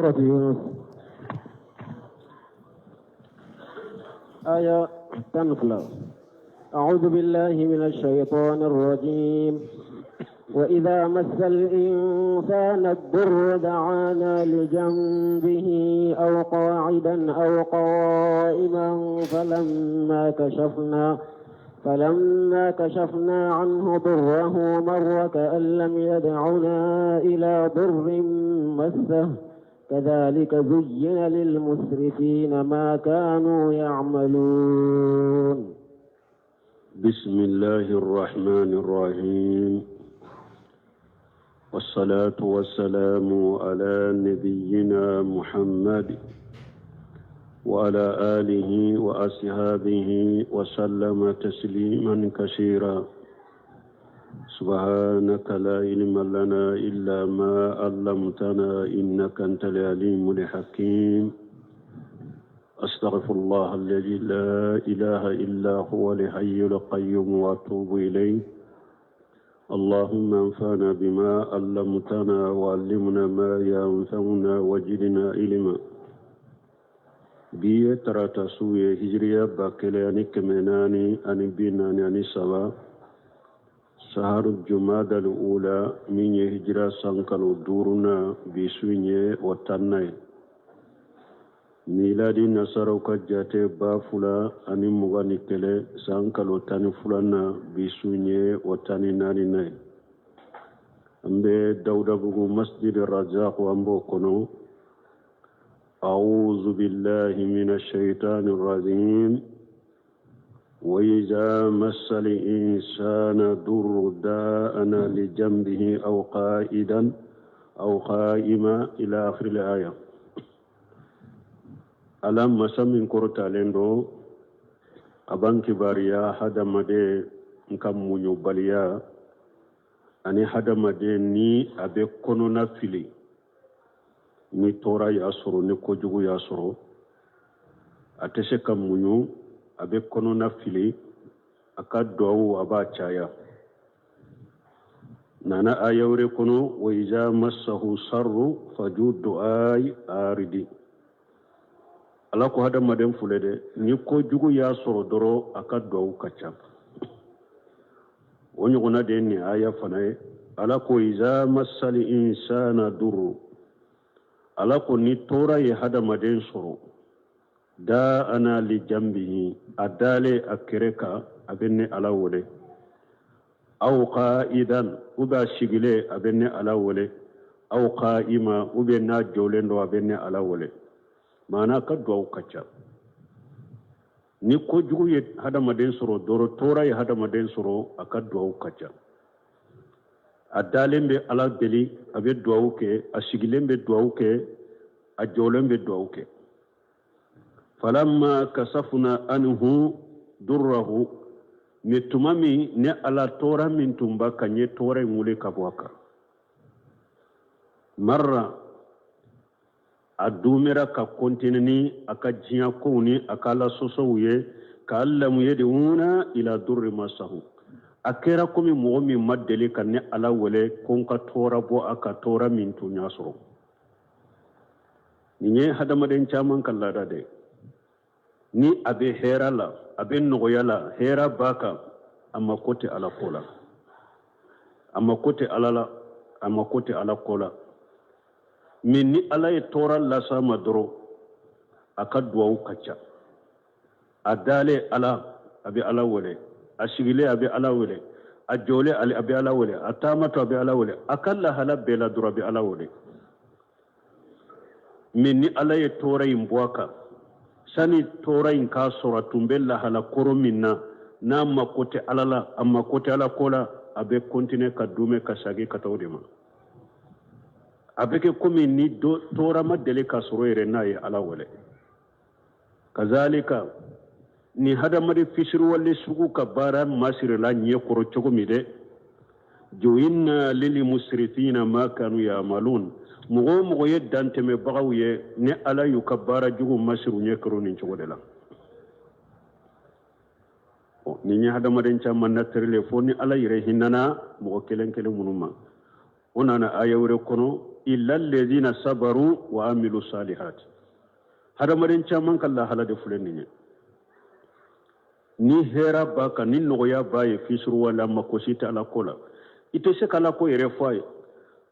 سورة يونس آية 10. أعوذ بالله من الشيطان الرجيم. وإذا مس الإنسان الضر دعانا لجنبه أو قاعدا أو قائما فلما كشفنا عنه ضره مر كأن لم يدعنا إلى ضر مسه كذلك زين للمسرفين ما كانوا يعملون. بسم الله الرحمن الرحيم، والصلاة والسلام على نبينا محمد وعلى آله وأصحابه وسلم تسليما كثيرا. سبحانك لا علم لنا إلا ما علمتنا إنك أنت العليم الحكيم. أستغفر الله الذي لا إله إلا هو الحي القيوم وأتوب إليه. اللهم انفعنا بما علمتنا وعلمنا ما ينفعنا وزدنا علما. بيه تراتا سوية هجرية باكلاني كمناني أني بيناني أني سوا سهر الجمادى الأولى من هجرة سانكالو دورنا بسويني وطنائي ميلادي نصاروكا جاتي بافولا أني مغاني كلي سانكالو تاني فلانا بسويني وطني ناني ناي أمبي داودا بغو مسجد الرزاق وأمبو كنو. أعوذ بالله من الشيطان الرجيم. وإذا مس الإنسان ضر داءنا لجنبه أو قائدا أو قائما إلى آخر الآية. ألم مسمين كورتا لندو أبان كباريا هذا مدى نكم منيوباليا أني هذا مدى ني أبي كونونا فيلي ni tora ya soro ni kojugu ya soro atese kam munyu abe kono na fili aka duawu aba chaya nana ayawre kono wa iza massahu sarru fajud du'ai aridi ala ko hada maden fulede ni kojugu ya soro doro aka duawu kacha wonyo gona de ni aya fanaye ala ko iza massal insana durru ala ko ni tora ye hadamaden soro da ana li jambihi adale akireka abenne ala wole aw qa'idan uba shigile abenne ala wole aw qa'ima ube na jolendo abenne ala wole mana ka do kacha ni ko jugu ye hadamaden soro doro tora ye hadamaden soro aka do kacha adalembe ala deli abe duawu ke asigilembe duawu ke ajolembe duawu ke falamma kasafna anhu durrahu netumami ne ala tora min tumba kanye tora ngule kabwaka marra adumera ka kontineni aka jiya koni akala sosowuye ka allamu yeduna ila durri masahu akera komi momi maddeli kanne ala wele konka tora bo aka tora min tunya soro ninye hadamaden chaman kallada de ni abe herala abe nogoyala hera baka amma kote ala kola amma kote alala amma kote ala kola min ni ala e tora la sama doro aka duwawu kacha adale ala abe ala wele ashigile abe ala wele ajole ali abe ala wele atamato abe ala wele akalla hala bela dura abe ala wele minni ala ye tora imbwaka sani tora inka sora tumbella hala koro minna na makote alala amma kote ala kola abe kontine kadume kasage katawdema abeke komi ni tora madele kasoro ere na ye ala wele kazalika ni hadamade fisiru walle sugu ka bara masire la nye koro chogomi de joinna lil musrifina ma kanu ya'malun mugo ye danteme bagaw ye ne ala yu ka bara jugu masiru nye koro nin chogo de la ni nya hadamade chamman na terle fo ni ala yire hinana mugo kelen kelen munuma onana ayawre kono illa alladhina sabaru wa amilu salihat hada maden chaman kala halade fulenni ni hera baka ni noya baye fisru wala makosita ala kola ite se kala ko yere foye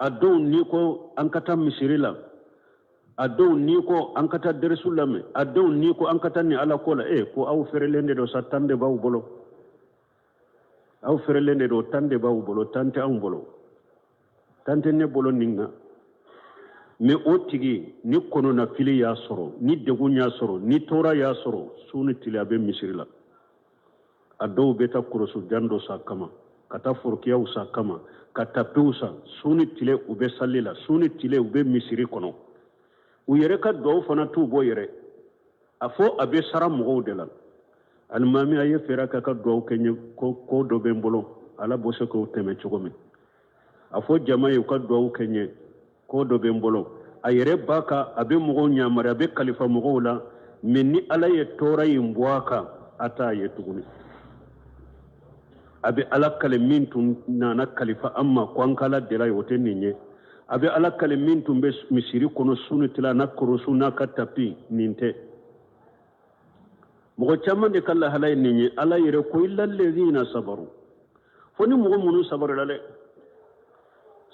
adon ni ko ankata misirila adon ni ko ankata dersulame adon ni ko ankata ni ala kola ko aw ferelende do satande baw bolo aw ferelende do tande baw bolo tante am bolo tante ne bolo ninga me otigi ni kono na fili ya soro ni degun ya soro ni tora ya soro sunu tilabe misirila adon beta kurosu jando sakama kata forkiya usa kama kata peusa suni tile ube salila suni tile ube misiri kono u yere ka do fana tu bo yere afo abe sara mo de la almami aye fera ka do kenye ko do be mbolo ala bose ko teme chogomi afo jamaye ka do kenye ko do be mbolo ayere baka abe mo nyamara abe khalifa mo la minni ala ye tora yimbwaka ata ye tuguni abe alakale mintum nana khalifa amma kwankala dela yote ninye abe alakale mintum be misiri kono sunu tila na korosu na katapi ninte mogo chama de kala halay ninye ala yere ko illa alladhina sabaru foni mogo munu sabaru lale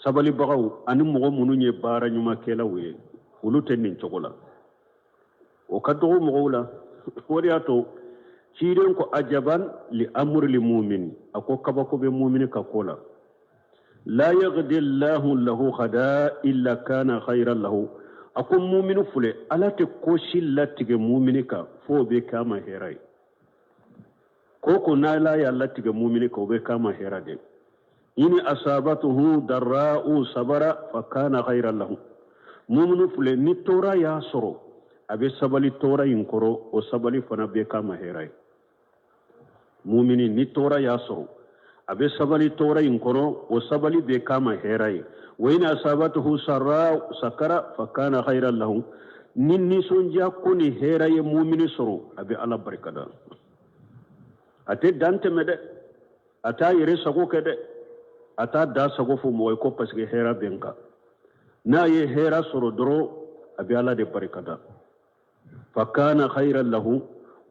sabali bagaw ani mogo munu nye bara nyuma kela we ulute nin chogola o kaddo mogo la wori ato ciren ko ajaban li amri li mu'min ako kabako be mu'min ka kola la yaghdi Allahu lahu khada illa kana khayran lahu ako mu'min fule alate ko shillatige mu'min ka fo be kama herai koko na la ya latige mu'min ka be kama herade ini asabatuhu darra'u sabara fa kana khayran lahu mu'min fule ni tora ya soro abe sabali tora yinkoro o sabali fana be kama herai mumini ni tora ya soro abe sabali tora yinkoro o sabali be kama herai wa ina asabatuhu sarra sakara fa kana khayran lahu ni sonja koni herai mumini soro abe ala barkada ate dante mede ata yere sago kede ata da sago fu moy ko paske hera benka na ye hera soro doro abe ala de barkada fa kana khayran lahu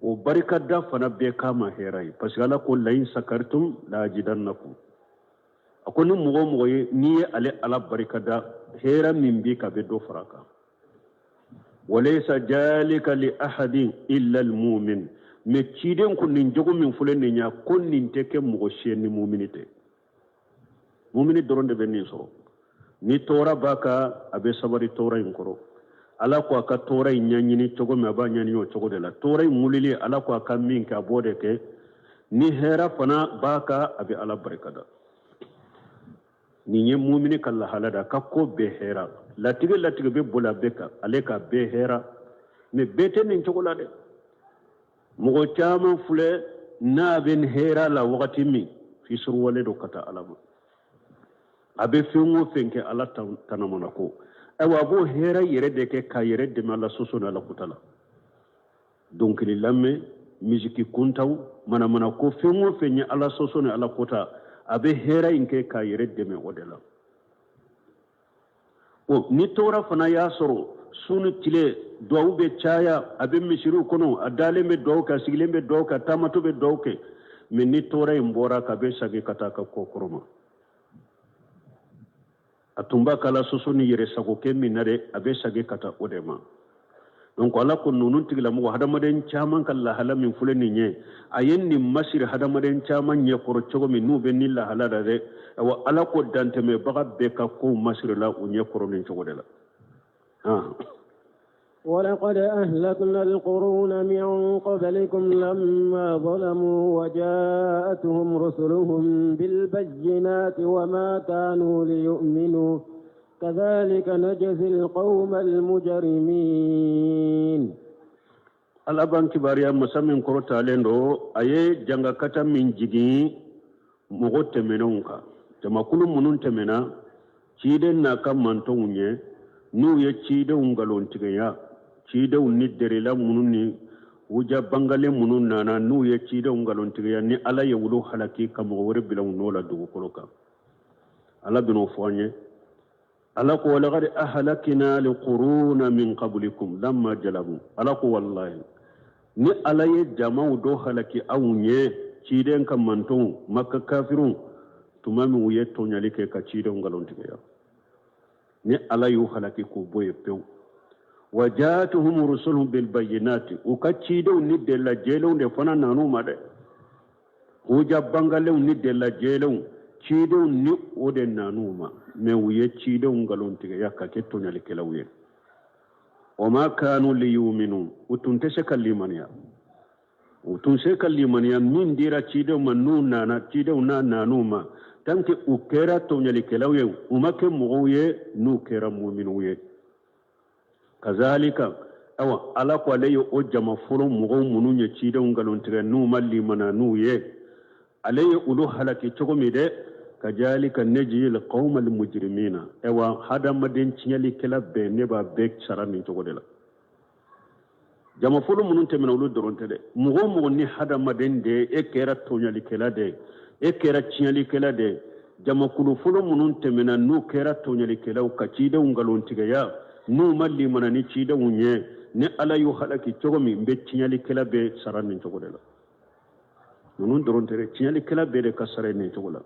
o barkada fana be kama herai parce que ala ko lain sakartum la jidannakum akoni mugo ni ale ala barkada hera min bi ka be do faraka walaysa jalika li ahadin illa al mu'min me ciden ko nin jogo min fulen ni nya kon nin teke mugo shenni mu'minite mu'mini doronde be ni so ni tora baka abe sabari tora inkoro ala ko aka tora nyanyini chogo me ba nyani yo chogo de la tora mulili ala ko aka min ka bode ke ni hera fana baka abi ala barkada ni nye mu'mini kala halada ka ko be hera latige be bola beka ale ka be hera me bete nin chogo la de mugo chama fule na ben hera la wakati mi fi surwale do kata alama abe fengo fenke ala tanamana ko awa bo hera yere de ke ka yere de mala sosona la kutala donc li lamme musique kuntaw mana ko fengo fenya ala sosona ala kota abe hera inke ka yere de me odela o ni tora fana ya soro sunu tile do be chaya abe mishiru kono adale me do ka sigile me do ka tamato be do ke me ni tora imbora ka be sage kata ka kokoroma atumba kala sosoni yere sago kemi nare abe sage kata odema donc ala ko nunun tigla mo hadamaden chaman kala hala min fuleni nye ayen ni masir hadamaden chaman nye koro chogo min nu be nilla halada de wa ala ko dante me baga be ka ko masir la o nye koro nin chogo de la ولقد أهلكنا القرون من قبلكم لما ظلموا وجاءتهم رسلهم بالبينات وما كانوا ليؤمنوا كذلك نجزي القوم المجرمين الأبان كباريا مسامين كروتا لندو أيه جنغا كتا من جيجي مغوت منونكا جما كل منون تمنا چيدن ناكا منتونye nu ye chide ungalon tigaya chide unni derela mununi wuja bangale munun nana nu ye chide ungalon tigaya ni ala ye wulu halaki kam wore bila unola dugu koloka ala bino fonye alako walaqad ahlakna liquruna min qablikum lamma jalabu alako wallahi ni alaye jama'u do halaki awunye ciden kan manton makka kafirun tumami wuye tonyali ke ka ciden galontige ya ni alayu halaki ko boye pew wajatuhum rusuluhum bil bayyinati ukacido ni de la jelo de fana nanu made uja bangale ni de la jelo cido ni ode nanu ma me wuye cido galontige ya ka ke tonyali ke lawye وما كانوا ليؤمنوا وتنتشك الليمانيا وتنشك الليمانيا من ديرا تشيدو منون نانا تشيدو نانوما تنكي أكيرا تونيالي كلاوية وما كم مغوية نوكيرا مؤمنوية كذلك أو على قوالي أجمع فرم مغو منون تشيدو نغلون تغنوما الليمانا نوية علي ألوها لكي تغمي دي كذلك نجي القوم المجرمين اوا هذا مدين تشيالي كلا بنبا بيك شراني تقوللا جما فلو منون تمنولو درونت دي مغو مغني هذا مدين دي اكيرا تونيالي كلا دي اكيرا تشيالي كلا دي جما كلو فلو منون تمنا نو كيرا تونيالي كلا وكاتشيدا ونغالون تيغيا نو مالي مناني تشيدا ونيه ني على يو خلاكي تشوغمي مبي تشيالي كلا بي شراني تقوللا منون درونت دي تشيالي كلا بي كسراني تقوللا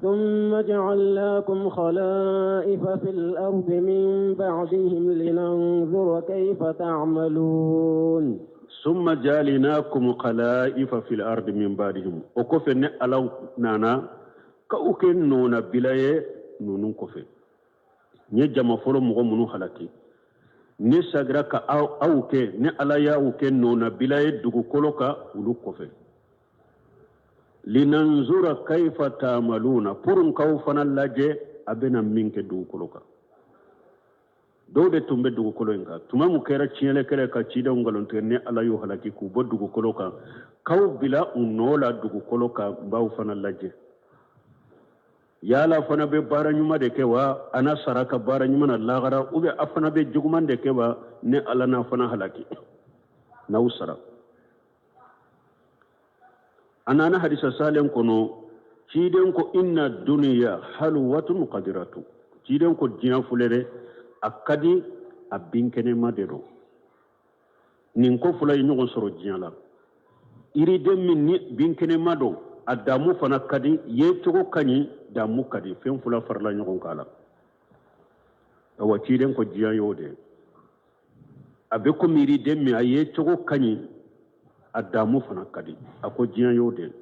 ثم جعلناكم خلائف في الأرض من بعدهم لننظر كيف تعملون ثم جعلناكم خلائف في الأرض من بعدهم وكفن ألو نانا كأوكن نونا بلاي نونون كفن نجمع فلو مغمونو حلقي نساقرا كأوكي نألايا أوكن نونا بلاي دوغو كولوكا ولو كفن linanzura kaifa ta'maluna purun kawfana laje abena minke dugukoloka dode tumbe dugukolo inga tumamu kera chiele kere ka chida ungalonte ne ala yo halaki ku bo dugukoloka kaw bila unola dugukoloka bawfana laje yala fana be bara nyuma de kewa ana saraka bara nyuma na lagara ube afana be juguman de kewa ne ala na fana halaki na usara anana hadisa salen kono ciden ko inna dunya halwatun qadiratu ciden ko jiyan fulere akadi abinkene madero nin ko fulay nyugo soro jiyan la iri dem min binkene mado adamu fana kadi ye togo kani damu kadi fen fula farla nyugo kala awa ciden ko jiyan yode abe ko miri dem mi aye togo kani adamu fana kadi ako jiyan yode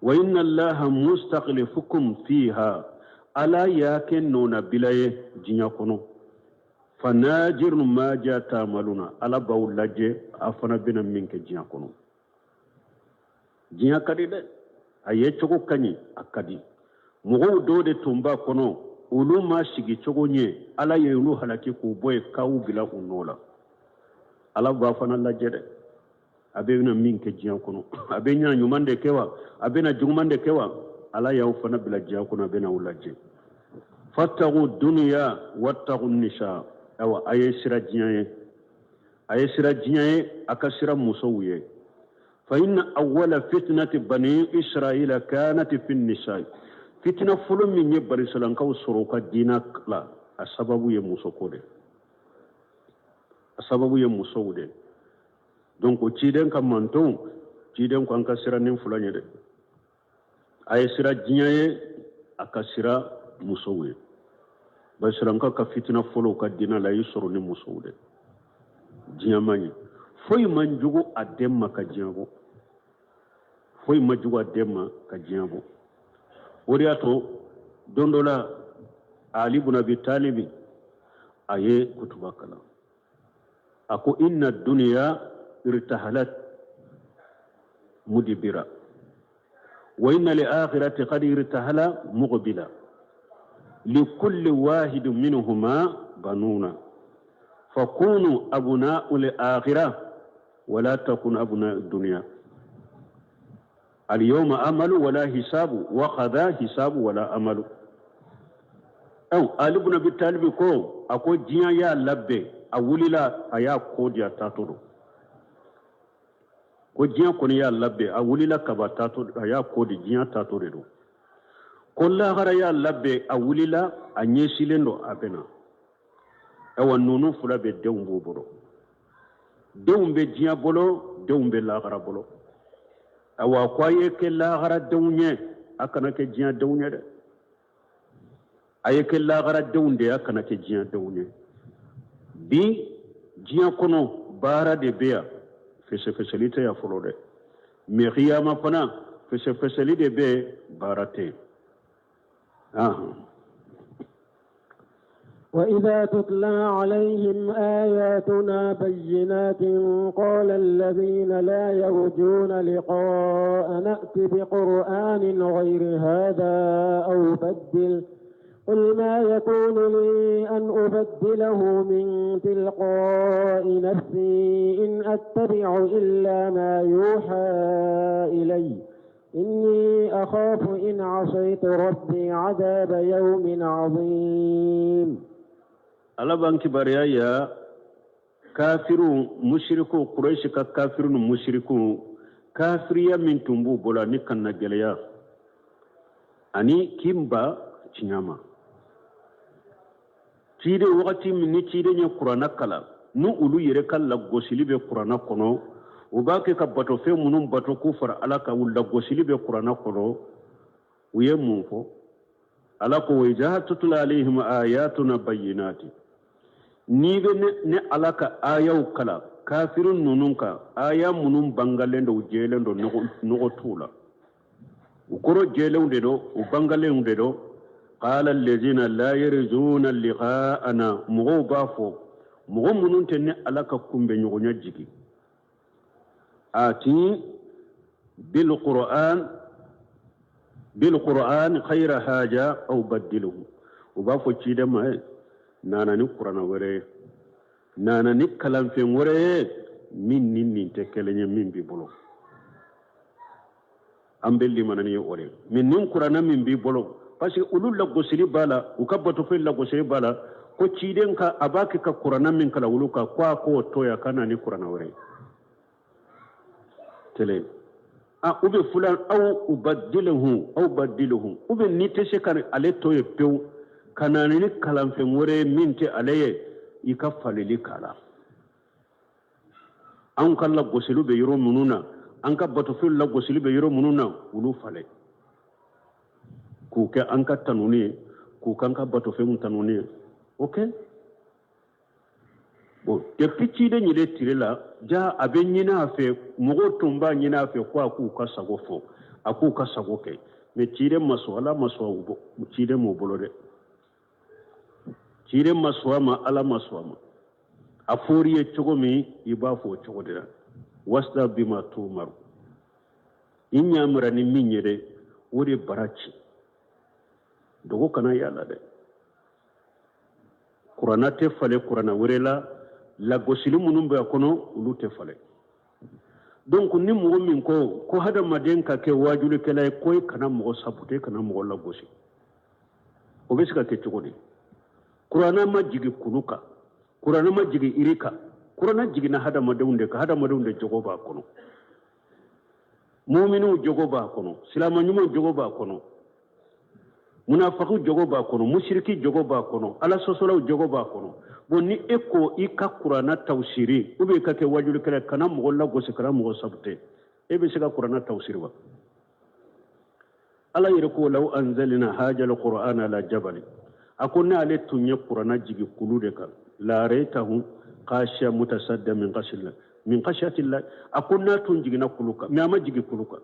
wa inna allaha mustaqlifukum fiha ala yaken nona bilaye jinya kono fanajir ma ja ta'maluna ala bawlaje afana bina minke jinya kono jinya kadi de aye chogo kani akadi mugo dode tumba kono uluma shigi chogo nye ala yelu halaki ku boy kawu bila unola ala ba fana laje de abena minke jiyan kono abenya nyumande kewa abena jugumande kewa ala yaw fana bila jiyan kono abena ulaje fattagu dunya wattagu nisa awa ayesira jiyan akasira musawye fa inna awwala fitnati bani israila kanat fi an-nisa fitna fulum min yebari salan kaw soroka dinak la asababu ye musokode asababu ye musawde donc ciden kam manton ciden ko anka sira nin fulanye de ay sira jinyaye akasira musowe ba sira ka fitna folo ka dina la yusoro ni musowe jinyamani foy manjugo ademma ka jinyago foy majugo ademma ka jinyago woriato dondola ali ibn abi talib aye kutubakala ako inna dunya ارتحلت مدبرة وإن لآخرة قد ارتحل مقبلة لكل واحد منهما بنون فكونوا أبناء الآخرة ولا تكون أبناء الدنيا اليوم أمل ولا حساب وخذا حساب ولا أمل أو آل ابن أبي طالب كو أكو جيا يا لبي أولي لا أيا كوديا تاتورو ko jiyan ko ya labbe a wulila kabata to ya kodi jiyan ta to redo kolla gara ya labbe a wulila a ɲɛsilen do a bena awa nunu fula be denw b'u bolo denw be diɲɛ bolo denw be lagara bolo awa ko a ye kɛ lagara denw ɲɛ a kana kɛ diɲɛ denw ɲɛ dɛ a ye kɛ lagara denw de a kana kɛ diɲɛ denw ɲɛ bi diɲɛ kɔnɔ baara de be yan fɛsɛfɛsɛli tɛ yan fɔlɔ dɛ mais qiyama fana fɛsɛfɛsɛli de be baara tɛ وإذا تتلى عليهم آياتنا بينات قال الذين لا يرجون لقاء نأت بقرآن غير هذا أو بدل قل ما يكون لي أن أبدله من تلقاء نفسي إن أتبع إلا ما يوحى إلي إني أخاف إن عصيت ربي عذاب يوم عظيم ala ban kibariya ya kafiru mushriku quraish ka kafiru mushriku kafiriya min tumbu bola ni kanna geleya ani kimba cinyama cide wakati min ni cide nya qur'ana kala nu ulu yere kala gosili be qur'ana kono o ba ke ka bato fe munum bato ku far ala ka wulla gosili be qur'ana kono uye mun fo ala ko wajahatu alaihim ayatuna bayyinati ni be ne alaka ayaw kala kafirun nununka aya munun bangalen do jelen do no tula ukoro jelen de do u bangalen de do qala allazina la yarjuna liqa'ana mugo bafo mugo munun tenne alaka kumbe nyogonya jigi ati bil qur'an khayra haja aw badiluhu u bafo cide ma nana ni qur'ana wore nana ni kalam fe wore min nin te kelenye min bi bolo ambelli manani wore min nin qur'ana min bi bolo parce que ulul la gosili bala u kabbato fe la gosili bala ko ciden ka abaki ka qur'ana min kala wuluka kwa ko toya kana ni qur'ana wore tele ube fulan aw ubaddiluhu ube ni te se kan ale toye pew kanani ni kalam fe wore minti alaye ika falili kala an kala gosilu be yoro mununa an ka batofil la gosilu be yoro mununa ulu fale ku ke an ka tanuni ku kan ka batofil mun tanuni okay bon depuis ci de nyile tirela ja abe nyina fe mugo tumba nyina fe ko aku ka sago fo aku ka sago ke me cire maso ala maso ubo cire mo bolode cire maswama ala maswama aforiye chogomi ibafo chogodira wasda bima tumar inyamra ni minyere wori barachi dogo kana yalla de qur'ana te fale qur'ana werela la gosili munum be kono ulu te fale donc ni mo min ko hada maden ka ke wajulu kala koy kana mo sabute kana mo la gosi o beska ke chogodi qur'ana ma jigi kunuka qur'ana ma jigi irika qur'ana jigi na hada madunde ka hada madunde jogo ba kono mu'minu jogo ba kono silama nyumo jogo ba kono munafiqu jogo ba kono mushriki jogo ba kono ala sosolaw jogo ba kono bonni eko ika qur'ana tawsiri ube ka ke wajul kala kana mo la gosi kana mo sabte e be sika qur'ana tawsiri wa ala yirko law anzalna hajal qur'ana la jabal akunna ale tunye qur'ana jigi kulude ka la raytahu qasha mutasadda min khashati allah akunna tun jigina kuluka mi ama jigi kuluka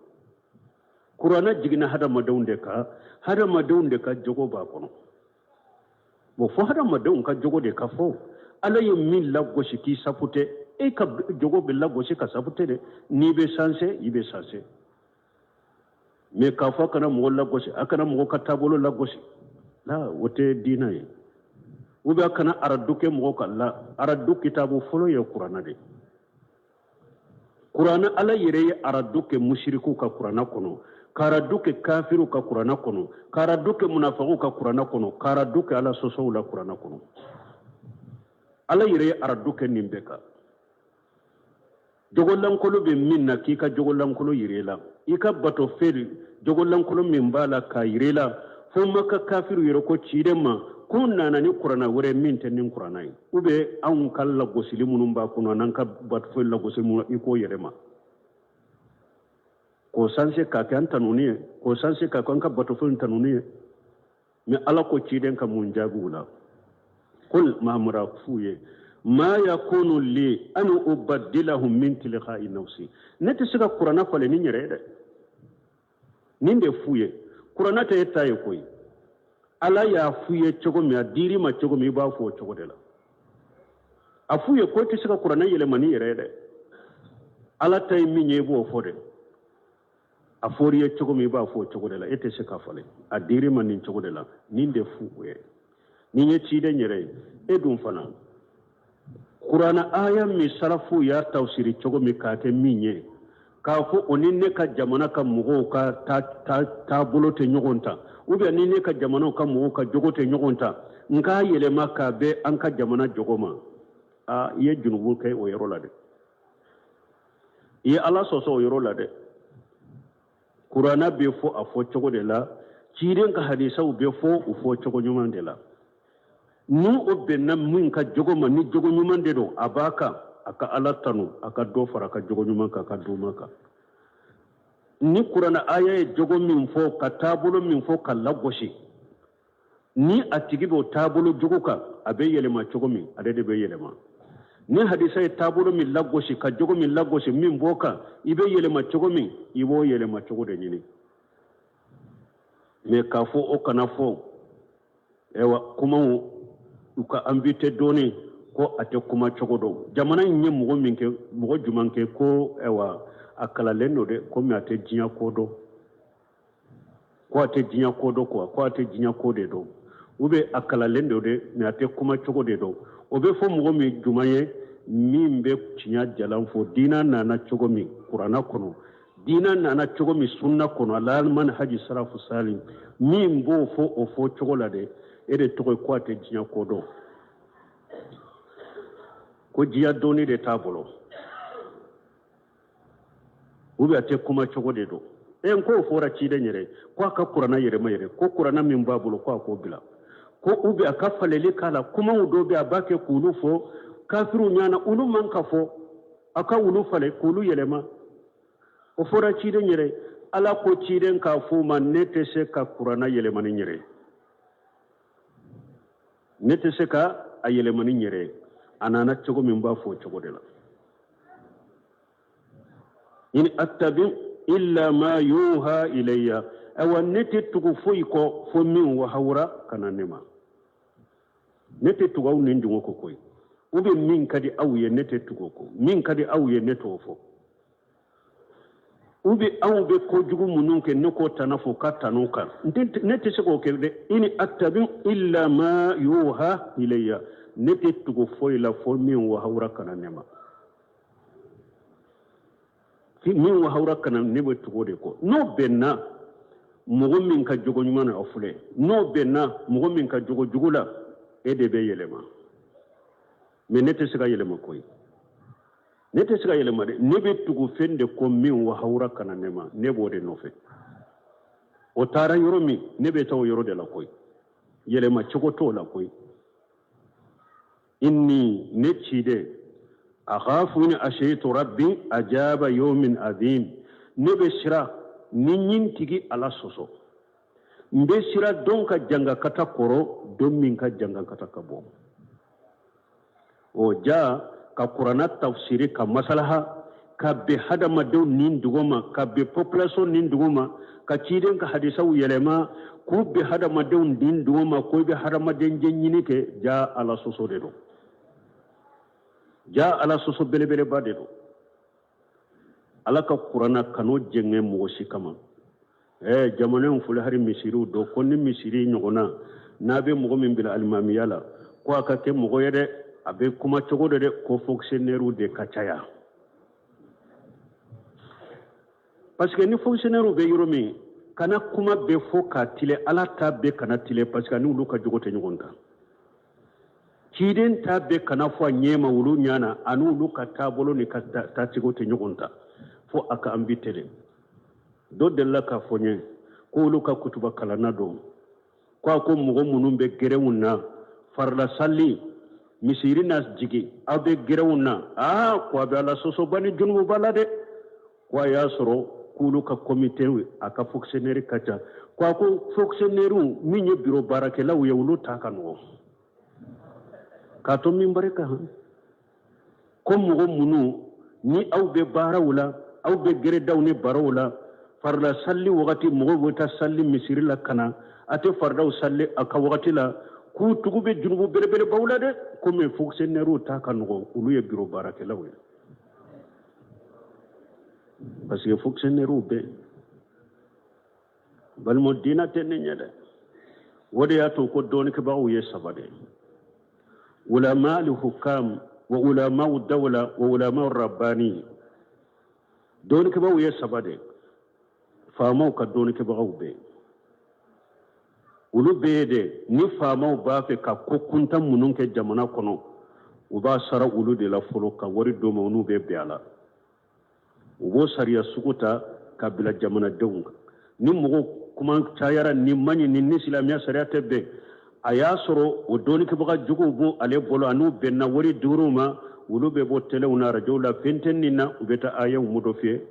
qur'ana jigina hada madawunde ka jogo ba kono bo fo hada madawun ka jogo de ka fo ala min laggo ki sapute e ka jogo be laggo ka sapute de ni be sanse ibe sanse me ka fa kana mo laggo akana mo ka tabolo laggo la wote dinaye uba kana araduke mo kala aradu kitabu folo ye qur'ana de qur'ana ala yere araduke mushriku ka qur'ana kono karaduke kafiru ka qur'ana kono karaduke munafiqu ka qur'ana kono karaduke ala soso la qur'ana kono ala yere araduke nimbeka jogolan kolo be minna ki ka jogolan kolo yire la ika bato feri jogolan kolo min bala ka yire la fo maka kafiru yero ko ciden ma ko nana ni qur'ana wure min ten ni qur'ana ube an kala gosili munum ba kuno nan ka bat fo la gosili mun iko yere ma ko sanse ka kan tanuni ko sanse ka kan ka batu fo tanuni mi ala ko ciden ka mun jagula qul ma'mura fuye ma yakunu li an ubaddilahum min tilqa'i nafsi neti siga qur'ana fale ni nyere de ninde fuye qur'ana ta yetta ye koy ala ya fuye chogo mi adiri ma chogo mi ba fo chogo de la afuye ko ti siga qur'ana yele mani yere de ala tay mi nyebo fo de afori ye chogo mi ba fo chogo de la ete se ka fale adiri man ni chogo de la ninde fuye ni nye ci de nyere edum fana qur'ana aya mi sarafu ya tafsiri chogo mi ka ke minye ka fo oninne ka jamana ka mugo ka ta bolote nyogonta ubi ninne ka jamana ka mugo ka jogote nyogonta nka yele maka be an ka jamana jogoma a ye junubu kai o yoro lade ye ala soso o yoro lade qur'ana be fo afo chogo de la ciiden ka hadisa be fo u fo chogo nyuman de la nu o benna mun ka jogo ma ni jogo nyuman de do abaka aka ala tanu aka do fara ka jogo nyuman ka ka do maka ni qur'ana aya e jogo min fo ka tabulo min fo ka lagoshi ni atigibo tabulo jogo ka abe yele ma jogo min adede be yele ma ni hadisa e tabulo min lagoshi ka jogo min lagoshi min boka ibe yele ma jogo min ibo yele ma jogo de nyini me ka fo o kana fo ewa kuma uka ambite doni ko ate kuma chogodo jamana nye mugo minke mugo jumanke ko ewa akala leno de ko mi ate jinya kodo ko ate jinya kodo ko ate jinya kode do ube akala lendo de mi ate kuma chogode do obe fo mugo mi jumaye mimbe chinya jalan fo dina nana chogo mi qur'ana kono dina nana chogo mi sunna kono alal manhaji sarafu salim mimbo fo o fo chogolade ede tokoy ko ate jinya kodo ko jiya doni de tabolo ubi ate kuma chogo de do en ko fora ci de nyere ko aka qur'ana yere mayere ko qur'ana min babulo ko ko bila ko ubi aka falele kala kuma udo be abake kulu fo kafiru nyana ulu manka fo aka ulu fale kulu yelema o fora ci de nyere ala ko ci den ka fu man nete se ka qur'ana yelema ni nyere nete se ka ayelema ni nyere anana chogo min ba fo chogo de la in attabi illa ma yuha ilayya aw nete tugu foiko fo min wa hawra kana nema nete tugu nin dungo ko koy ube min kadi awye nete tugu ko min kadi awye neto fo ube awbe ko jugu munun ke noko tanafo katanuka nete se ko ke de in attabi illa ma yuha ilayya nete tugu foy la fo min wa hawra kana nema fi min wa hawra kana nebo tugu de ko no benna mugo min ka jogo nyumana ofule no benna mugo min ka jogo jugula ede be yelema me nete siga yelema koy nete siga yelema de nebe tugu fende ko min wa hawra kana nema nebo de no fe o tara yoro mi nebe taw yoro de la koy yelema chogo to la koy inni nechide akhafu in ashaytu rabbi ajaba yawmin adhim nebe shira ninyin tigi ala soso mbe shira donka janga kata koro don min ka janga kata kabo o ja ka qur'ana tafsiri ka masalaha ka be hadama do nin dugoma ka be population nin dugoma ka ciden ka hadisa yelema ku be hadama do nin dugoma ko be hadama den jenyini ke ja ala soso de do ja ala soso belebele ba de do ala ka qur'ana kano jenge mosi kama jamanen fula hari misiru do konni misiri nyogona nabe mogo min bila almamiyala ko aka ke mogo yede abe kuma chogo de ko fonctionnaire de kachaya parce que ni fonctionnaire be yoromi kana kuma be fo ka tile ala ta be kana tile parce que ni ulu ka jogo te nyogonta kiden ta be kana fo nyema ulu nyana anu ulu ka tabolo ni ka ta jogo te nyogonta fo aka ambitele do della ka fonye ko ulu ka kutuba kala na do ko mogo munun be gerewunna farla salli misiri nas jigi abe gerewunna ko abe ala soso bani junubu bala de ko ya soro kulu ka comité aka fonctionnaire kacha ko fonctionnaire minye bureau barakela wu yewlu takano ka to min bareka ko mogo munu ni aw be barawula aw be gere dawni barawula farla salli wakati mogo wota salli misiri la kana ate fardaw salli aka wakati la ku tugube junubu bere bawla de ko me fonctionnaire ta kanogo ulu ye bureau barakela wu parce que fonctionnaire be balmo dina tenne nyade wode ya to ko doni ke bawo ye sabade ulama al hukam wa ulama ad-dawla wa ulama ar-rabbani doni ke bawo ye sabade famo ka doni ke bawo be ulu beede ni famo ba fe ka kokunta munun ke jamana kono uba sara ulu de la folo ka wari do monu be ala ubo sariya sukuta kabila jamana deunga ni mogo kuma chayara ni manyi ni islamiya sariya tebbe aya soro o doni ke baga jugo bo ale bolo anu benna wari duruma ulu be bo tele una radio la fenten nina ubeta aya umudofie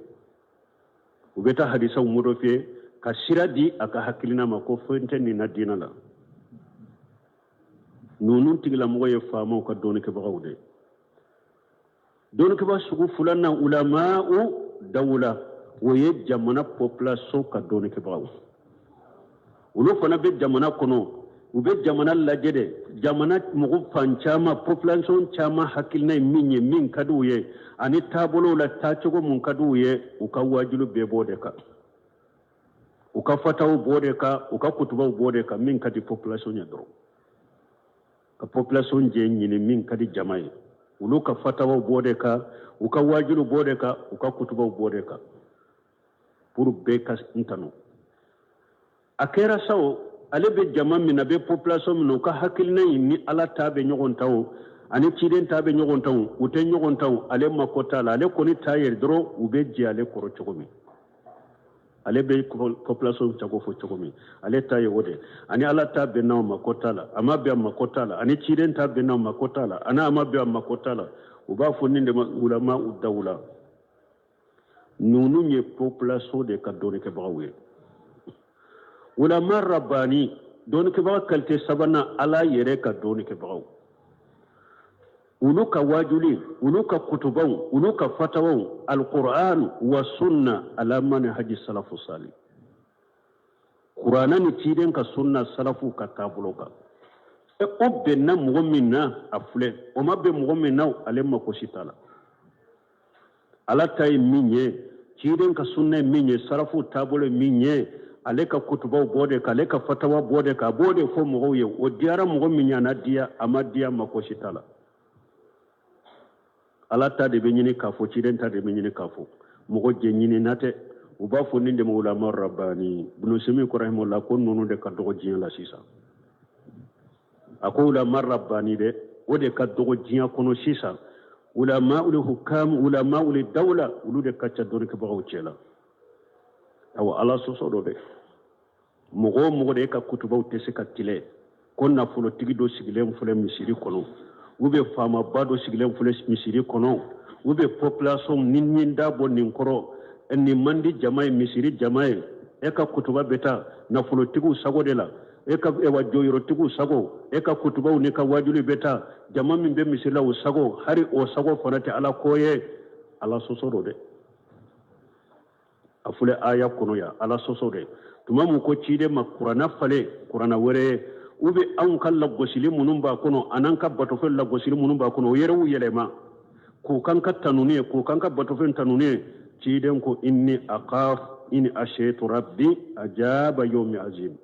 ubeta hadisa umudofie ka siradi aka hakilina mako fenten nina dina la nunun tigla mogo ye fama ka doni ke baga ude doni ke ba sugu fulana ulama'u dawla woye jamana population ka doni ke baga ulu fana be jamana kono ube jamana lajede jamana mogo pancama population chama hakilna minye min kaduye ani tabolo la tachogo mun kaduye uka wajulu be bodeka uka fataw bodeka uka kutuba bodeka min kadi population ya dro ka population je nyini min kadi jamae ulu ka fataw bodeka uka wajulu bodeka uka kutuba bodeka pour beka intano akera sawo ale be jama mina be population mino ka hakilna ni ala tabe nyogon taw ani ciden tabe nyogon taw ute nyogon taw ale makota la ale koni tayer dro ube ji ale koro chogomi ale be population chago fo chogomi ale taye wode ani ala tabe na makota la ama be makota la ani ciden tabe na makota la ana ama be makota la uba fo ninde ulama udawla nunu nye population de kadone ke bawe ulama rabbani doni ke baga kalte sabana ala yere ka doni ke baga uluka wajuli uluka kutubaw uluka fatawaw alquran wa sunna ala manhaji salafu salih qur'ana ni tiden ka sunna salafu ka tabuloka e obbe na mu'minna afle o mabbe mu'minna alemma ko sitala ala tay minye tiden ka sunna minye salafu tabulo minye aleka kutubaw bode ka aleka fatawa bode ka bode fo mo ye o diara mo minya na dia amadia makoshi tala alata de be nyini ka fo ciden ta de be nyini ka fo mo je nyini nate u ba fo ninde mo ulama rabbani ibn simi ko rahimullah ko nonu de ka dogo jin la sisa ako ulama rabbani de o de ka dogo jin kono sisa ulama ul hukam ulama ul dawla ulu de ka ca do ke bawo cela awa ala soso do be mogo de ka kutubaw tese ka tile kon na fulo tigi do sigilem fule misiri kono ube fama bado sigilem fule misiri kono ube population ninnin da bo nin koro ni mandi jamae misiri jamae e ka kutuba beta na fulo tigu sago de la e ka e wa joyiro tigu sago e ka kutubaw ni ka wajuli beta jama min be misila o sago hari o sago fanati ala koye ala soso do de afule aya kono ya ala soso de tumamu ko cide ma qur'ana fale qur'ana wore ube an kala gosili munun ba kono anan ka batofel la gosili munun ba kono yerewu yelema ko kan ka tanune ko kan ka batofel tanune ciden ko inni aqaf in ashaitu rabbi ajaba yawmi azim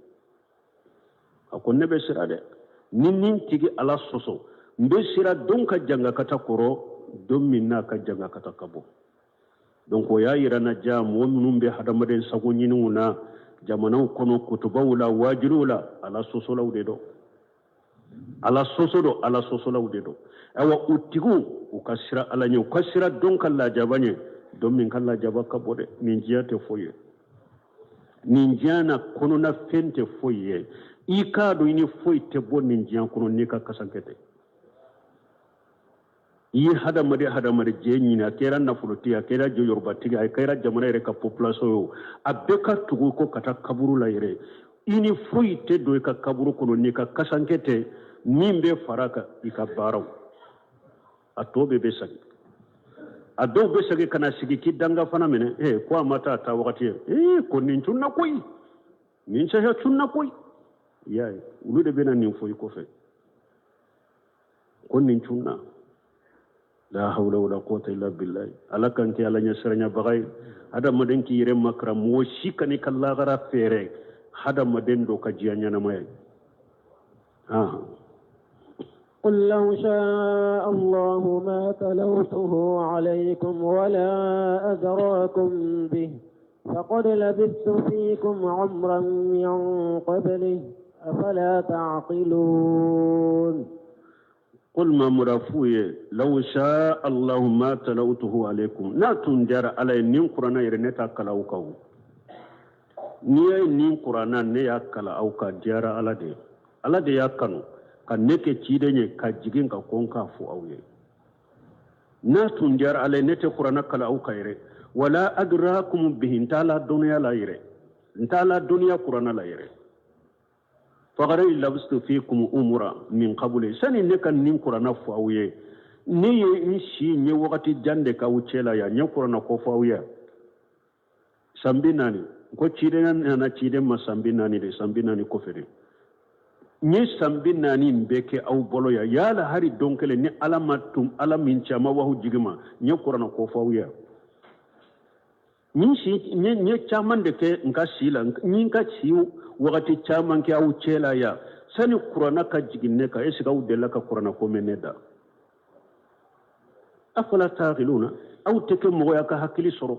akon ne be sirade ninnin tigi ala soso mbe sira don ka janga kata koro don minna ka janga kata kabo donc o yayira na jam wonum be hadamaden sago nyinuna jamana kono kutubawla wajirula ala soso lawde do ala soso lawde do awa utigu ukasira ala nyu kasira don kala jabanye don min kala jabaka bode min jiyate foye min jana kono na fente foye ikado ini foi te bonni jiyan kono ni ka kasankete yi hada mari jenyi na kera na fuluti ya kera jo yorbati ya kera jamana ire ka population yo abeka tugu ko kata kaburu la ire ini foi te do ka kaburu kono ni ka kasankete nimbe faraka ikabaraw atobe besagi ado besagi kana sigi kidanga fana mene ko amata ta wakati ko nin tunna koy nin sa tunna koy yayi ulu de bena nin foi ko fe ko nin tunna la hawla wala quwwata illa billah alakan ke alanya saranya bagay hada maden ki yire makra mo shikani kala gara fere hada maden do ka jiyanya na may قل لو شاء الله ما تلوته عليكم ولا أدراكم به فقد لبثت فيكم عمرا من قبله أفلا تعقلون قل ما مرافوه لو شاء الله ما تلوته عليكم لا تنجر على نين قرآن يرنتا كلاوكاو نين قرآن نيا كلاوكا جارة على دي يكنو كنك تشيدني كجيجين كونكا فو أوي نا تنجر على نت قرآن كلاوكا يري ولا أدراكم به انتالا دنيا لا يري انتالا دنيا قرآن لا يري فغري لبست فيكم أمورا من قبل سني نكن نقرأ فاوية ني نشي ني وقت جندك أو تشيلا يا نقرأ كفاوية سامبيناني كو تشيدنا أنا تشيدنا ما سامبيناني ده سامبيناني كفري ني سامبيناني بك أو بلويا يا لا هاري دونكله ني علاماتهم علامين شما وهو جيجما نقرأ كفاوية ني chaman de ke nka sila ni nka ciu wakati chaman ke au chela ya sani qur'ana ka jiginne ka esiga udella ka qur'ana ko meneda afala taqiluna au teke mo ya ka hakili soro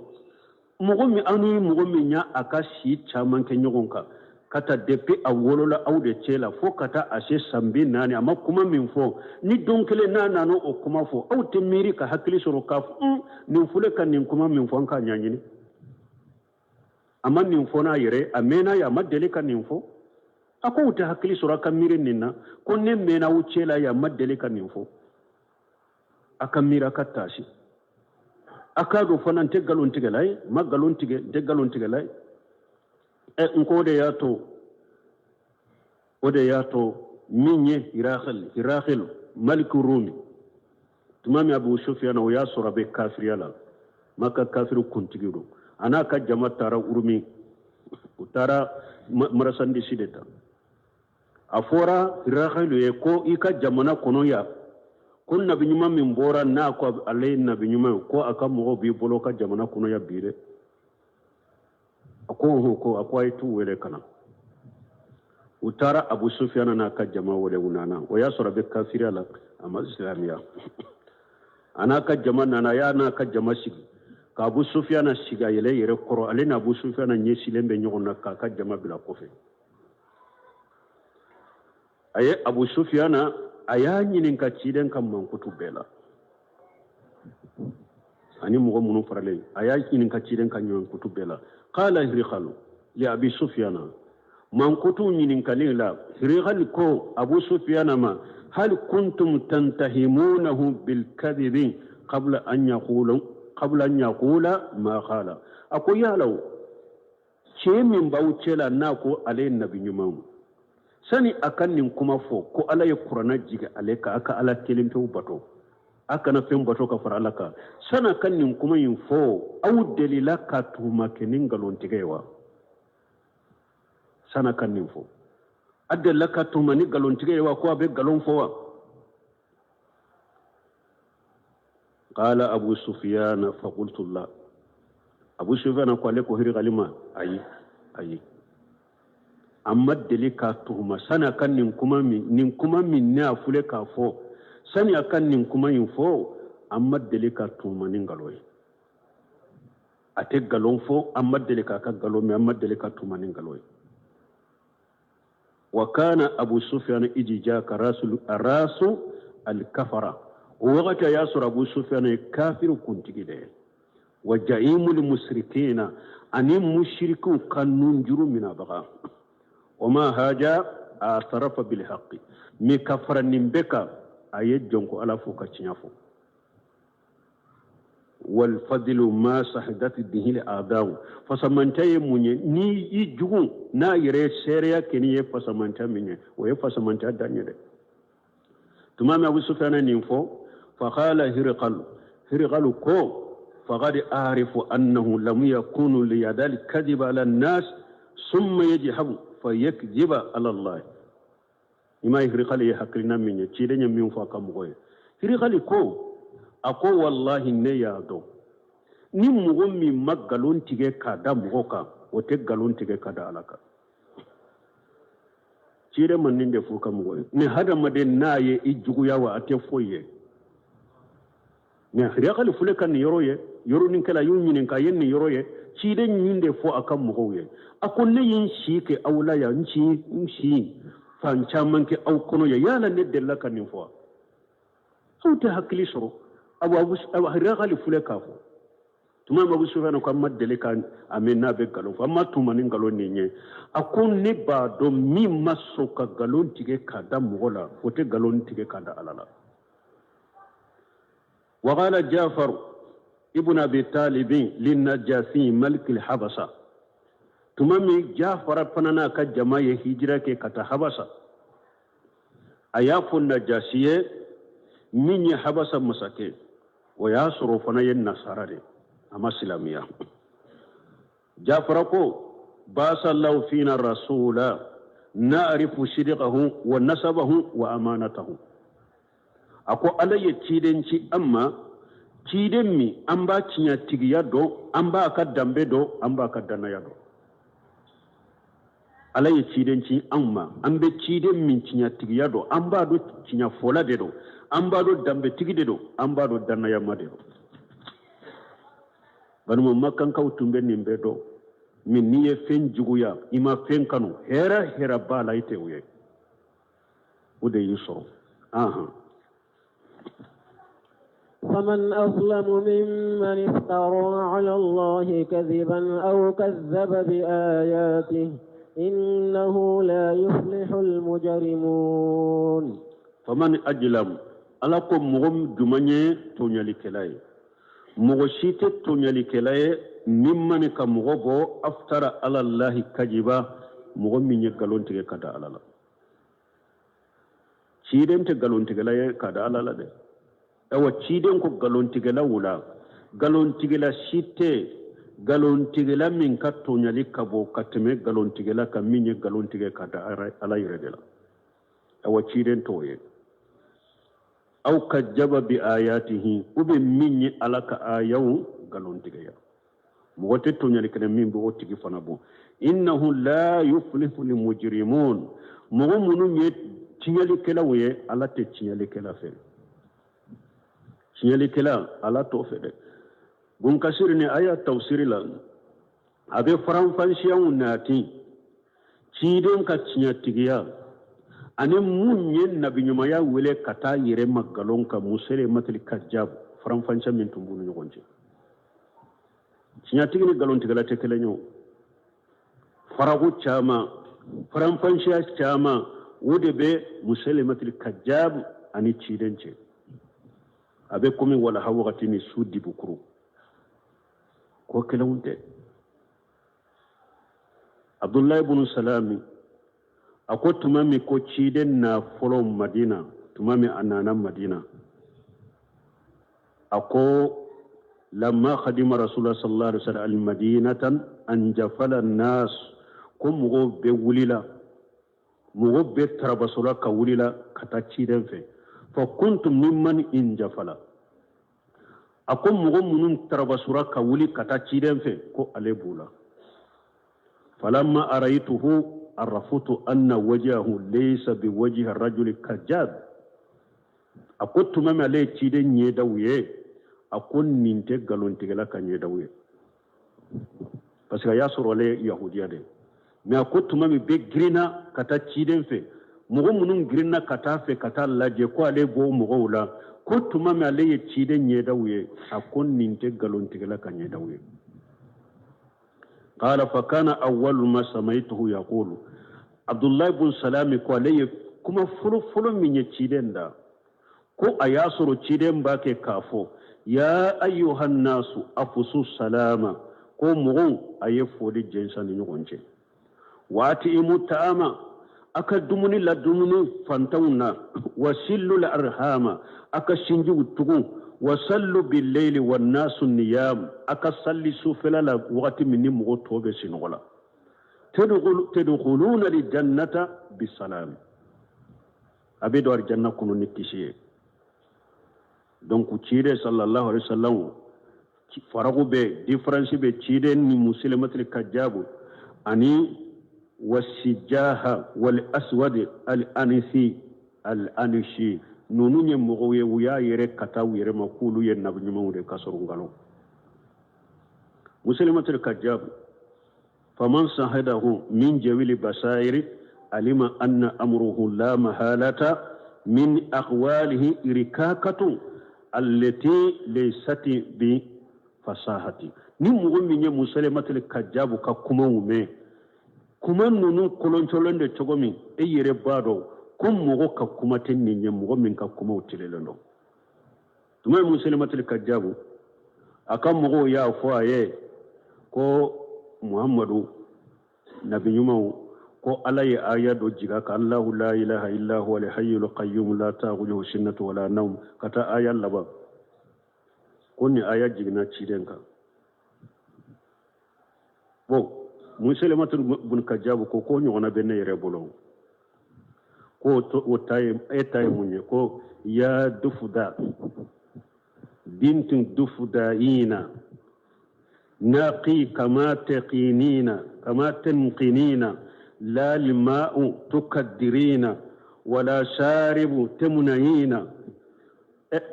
mo mi anu mo mi nya aka si chaman ke nyogonka kata depi awolola au de chela fo kata ase sambi nani ama kuma min fo ni donkele nana no o kuma fo au te miri ka hakili soro ka ni fule kan ni kuma min fo ka nyanyini amma nin fona yere amena ya madele kan nin fo ako uta hakili sura kamire ninna ko ne mena wucela ya madele kan nin fo akamira katashi akado fona te galon tigalay magalon tige te galon tigalay ngode yato minye hirakhil malik rumi tumami abu sufyan wa yasura be kafiriyala maka kafiru kuntigido ana ka jama tara urmi utara marasandi sideta afora rakhailu e ko ika jamana kono ya kun nabi nyuma min bora na ko alay nabi nyuma ko aka mo bi bolo ka jamana kono ya bire ko akwai tu wele kana utara abu sufyan na ka jama wale unana wa yasura be kafira la amma islamiya ana ka jama na ya na ka jama sigi ka abu sufyan siga yele koro ale na abu sufyan nyesi lembe nyogona ka jama bila kofe aye abu sufyan aya nyinin ka ciden kam man kutu bela ani mo munu farale aya nyinin ka ciden kan nyon kutu bela qala hirqalu ya abi sufyan man kutu nyinin kalila hirqal ko abu sufyan ma hal kuntum tantahimunahu bil kadhibi qabla an yaqula ma qala ako yalaw ce min baucela na ko alay nabi nyumam sani akan nin kuma fo ko ala ya qur'ana jiga alayka aka ala kelin to bato aka na fen bato ka fara alaka sana kan nin kuma yin fo au dalila ka tuma kenin galon tigewa sana kan nin fo adalla ka tuma ni galon tigewa ko abe galon fo wa qala abu sufyan fa qultu la abu sufyan ko ale ko hiri galima ayi amma delika tuhuma sana kan nin kuma min ne afule ka fo sani akan nin kuma yin fo amma delika tuhuma nin galoy ate galon fo amma delika ka galo mi amma delika tuhuma nin galoy wa kana abu sufyan ijija ka rasu al kafara وقت ياسر أبو سفيان كافر كنت كده وجائم المشركين أن مشركوا كانوا جروا من أبغى وما هاجا اعترف بالحق مي كفر نمبكا ايجونكو على فوكا تشنافو والفضل ما صحدت به الاعداء فسمنتي مني ني يجو نا يري سيريا كني فسمنتا مني وي فسمنتا دانيده تمام ابو سفيان نينفو فقال هرقل كو فقد اعرف انه لم يكون ليدال كذب على الناس ثم يجحب فيكذب على الله ima hirqali hakrina minye chide nya min fa kam goye hirqali ko ako wallahi ne ya do ni mugo mi magalon tige kada mugo ka o te galon tige kada alaka chide man ninde fu kam goye ne hada made naye ijugu yawa ate foye ne hirqali fule kan yoroye yoru nin kala yuminin ka yenni yoroye chide nyinde fo akam mugo ye akon ne yin shike awla ya nchi fancaman ke au kono ya yala ne della kanin fo sauta hakili soro abu hiragali fule kafo tuma mabu sufana ko amma dele kan amena be galo amma tuma nin galo nenye akon ne ba do mi maso ka galo tige kada mugola fote galo tige kada alala wa qala jafar ibn abi talib lin najasi malik al habasa tumami jafara fanana ka jama ya hijira ke kata habasa ayafun najasiye min ya habasa masake wa ya suru fana yin nasara de amma islamiya jafara ko basallahu fina rasula na'rifu sidqahu wa nasabahu wa amanatahu ako alayya cidenci amma ciden mi an ba cinya tigiya do an ba ka dambe do an ba ka danaya do ala ye cidenci amma an be ciden min cinya tigiya do an ba do cinya fola de do an ba do dambe tigi de do an ba do danaya ma de do banu makkan kawtumbe nimbe do min niye fen juguya ima fen kanu hera bala ite uye ude yusoro aha فمن أظلم ممن افترى على الله كذبا أو كذب بآياته إنه لا يفلح المجرمون فمن أجلم ألاكم مغم جماني تونيالي كلاي مغشيت تونيالي كلاي ممن كمغبو أفترى على الله كذبا مغم من يقلون تيجي كدا على الله شيدين تقلون تيجي كدا على الله awa ciden ko galontigela wula galontigela shite galontigela min ka tonyali kabo kateme galontigela ka minye galontige kada ala yiredela awa ciden toye aw kajjaba bi ayatihi ube minye ala ka ayaw galontigeya mogote tonyali kana min bo tigi fana bo innahu la yuflihu lil mujrimun mogo munu ye tinyali kela we ala te tinyali kela fe tinyali kela ala to fede gun kasir ne aya tafsir la abe faranfansiyan nati cidin ka tinya tigiya ani munye nabi nyuma ya wele kata yire magalon ka musele matli kajab faranfansiyan min tumbunu nyogonje tinya tigini galon tigala tekele nyo faragu chama faranfansiya chama wode be musele matli kajab ani cidenche abe komi wala hawati ni sudi bukuru ko kelawunte Abdullah ibn Salami ako tumami ko ciden na folo Madina tumami anana Madina ako lamma khadima Rasulullah sallallahu alaihi wasallam al-Madinatan anjafala an-nas kum go be wulila mugo be tarabasula ka wulila kata ciden fe فكنتم ممن انجفلا اكو مغمن تربسورا كولي كتا تشيدن في كو علي بولا فلما اريته عرفت ان وجهه ليس بوجه الرجل كجاب اكو تمام علي تشيدن ني داويه اكو نينته غالون تيغلا كاني داويه باسكو يا سورو لي يهوديا دي مي اكو تمام بي غرينا كتا تشيدن في mugo munun girinna kata fe kata laje ko ale bo mugo la ko tuma me ale ye cide nye dawye akon ninte galon tigala kanye dawye qala fa kana awwal ma samaituhu yaqulu abdullahi bin salami ko alaye kuma fulu min ya ciden da ko a ya soro ciden ba ke kafo ya ayyuhan nasu afusu salama ko mugun a yi fodi jinsa ni ɲɔgɔn wati imu ta'ama aka dumuni la dumuni fantawna wasillu la arhama aka shinji tugu wasallu bil layli wan nasu niyam aka salli sufela la waqti min mugo tobe sinogola tadkhuluna al jannata bisalam abido ar janna kunu nikishiye donc cire sallallahu alaihi wasallam farago be difference be cire ni muslimatul kajabu ani wasijaha wal aswad al anisi al anishi nunu nye mogo ye wuya yere kata yere makulu ye nabi nyumu de kasoru ngalo muslimatul kajabu faman sahadahu min jawili basairi alima anna amruhu la mahalata min aqwalihi irikakatu allati laysati bi fasahati ni mugo minye muslimatul kajabu ka kuma wume kuma nunu koloncolon de chogomi e yere bado kum mugo ka kuma tinninye mugo min ka kuma utilelelo tuma muslimatul kajabu aka mugo ya foaye ko muhammadu nabi nyuma ko alaye aya do jiga ka Allahu la ilaha illa huwa al-hayyul qayyum la ta'khudhuhu sinatun wala nawm kata aya laba konni aya jigna cidenka bo muslimatul bun kajabu ko nyona benne yere bolo ko to otaye etaye munye ko ya dufuda bintun dufudaina naqi kama taqinina kama tanqinina لا الماء تكدرين ولا شارب تمنعين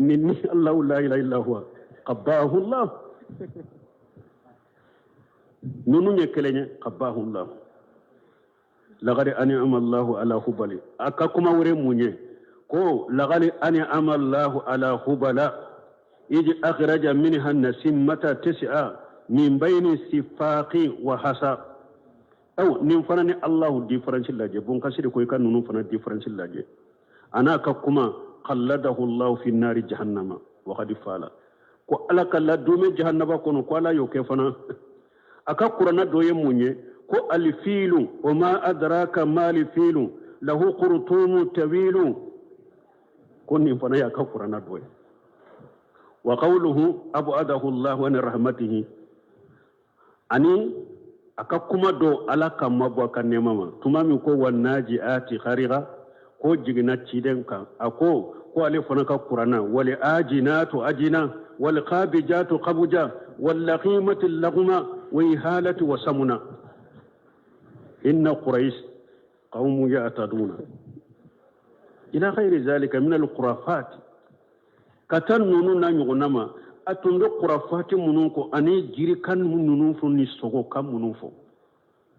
مني الله لا إله إلا هو قباه الله نونو يكلني قباه الله لغد أنعم الله على هبل أكاكما ورموني كو لغد أنعم الله على هبل إذ أخرج منها النسمة تسعة من بين السفاق وحسا aw nin fana ni Allahu difference laje bon kasiri ko kan nunu fana difference laje ana ka kuma qalladahu Allah fi nari jahannama wa qad fala ko ala kala dume jahannaba kono ko ala yo ke fana aka qur'ana do yemunye ko alfilu wa ma adraka mal filu lahu qurtumu tawilu ko nin fana ya ka qur'ana do wa qawluhu abadahu Allah wa rahmatihi ani aka kuma do ala kamma bo kan nemama tumami ko wannaji ati khariga ko jigna ciden kan ako ko ale fona ka qur'ana wal ajinatu ajina wal qabijatu qabuja wal laqimatu laqma wa ihalatu wa samuna inna quraish qawmun ya'taduna ila ghairi zalika min al khurafat katan nunu na nyugonama atundo qurafati munun ko ani jiri kan munun fo ni sogo kam munun fo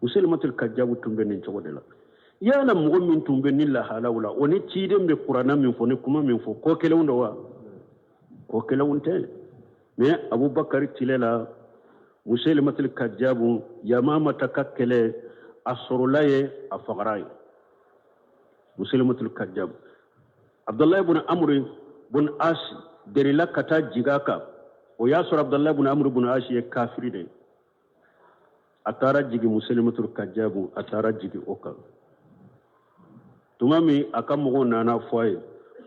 muslimatul kajabu tumbe nin cogo de la yana mugo min tumbe ni la halawla oni cide be qur'ana min fo ni kuma min fo ko kelewndo wa ko kelewunte me abubakar tilela muslimatul kajabu yamama takakkele asrulaye afqaray muslimatul kajabu abdullah ibn amr ibn as derila kata jigaka o yasur abdullah ibn amr ibn ashi kafiri de atara jigi muslimatul kajabu atara jigi oka tumami akamugo nana foye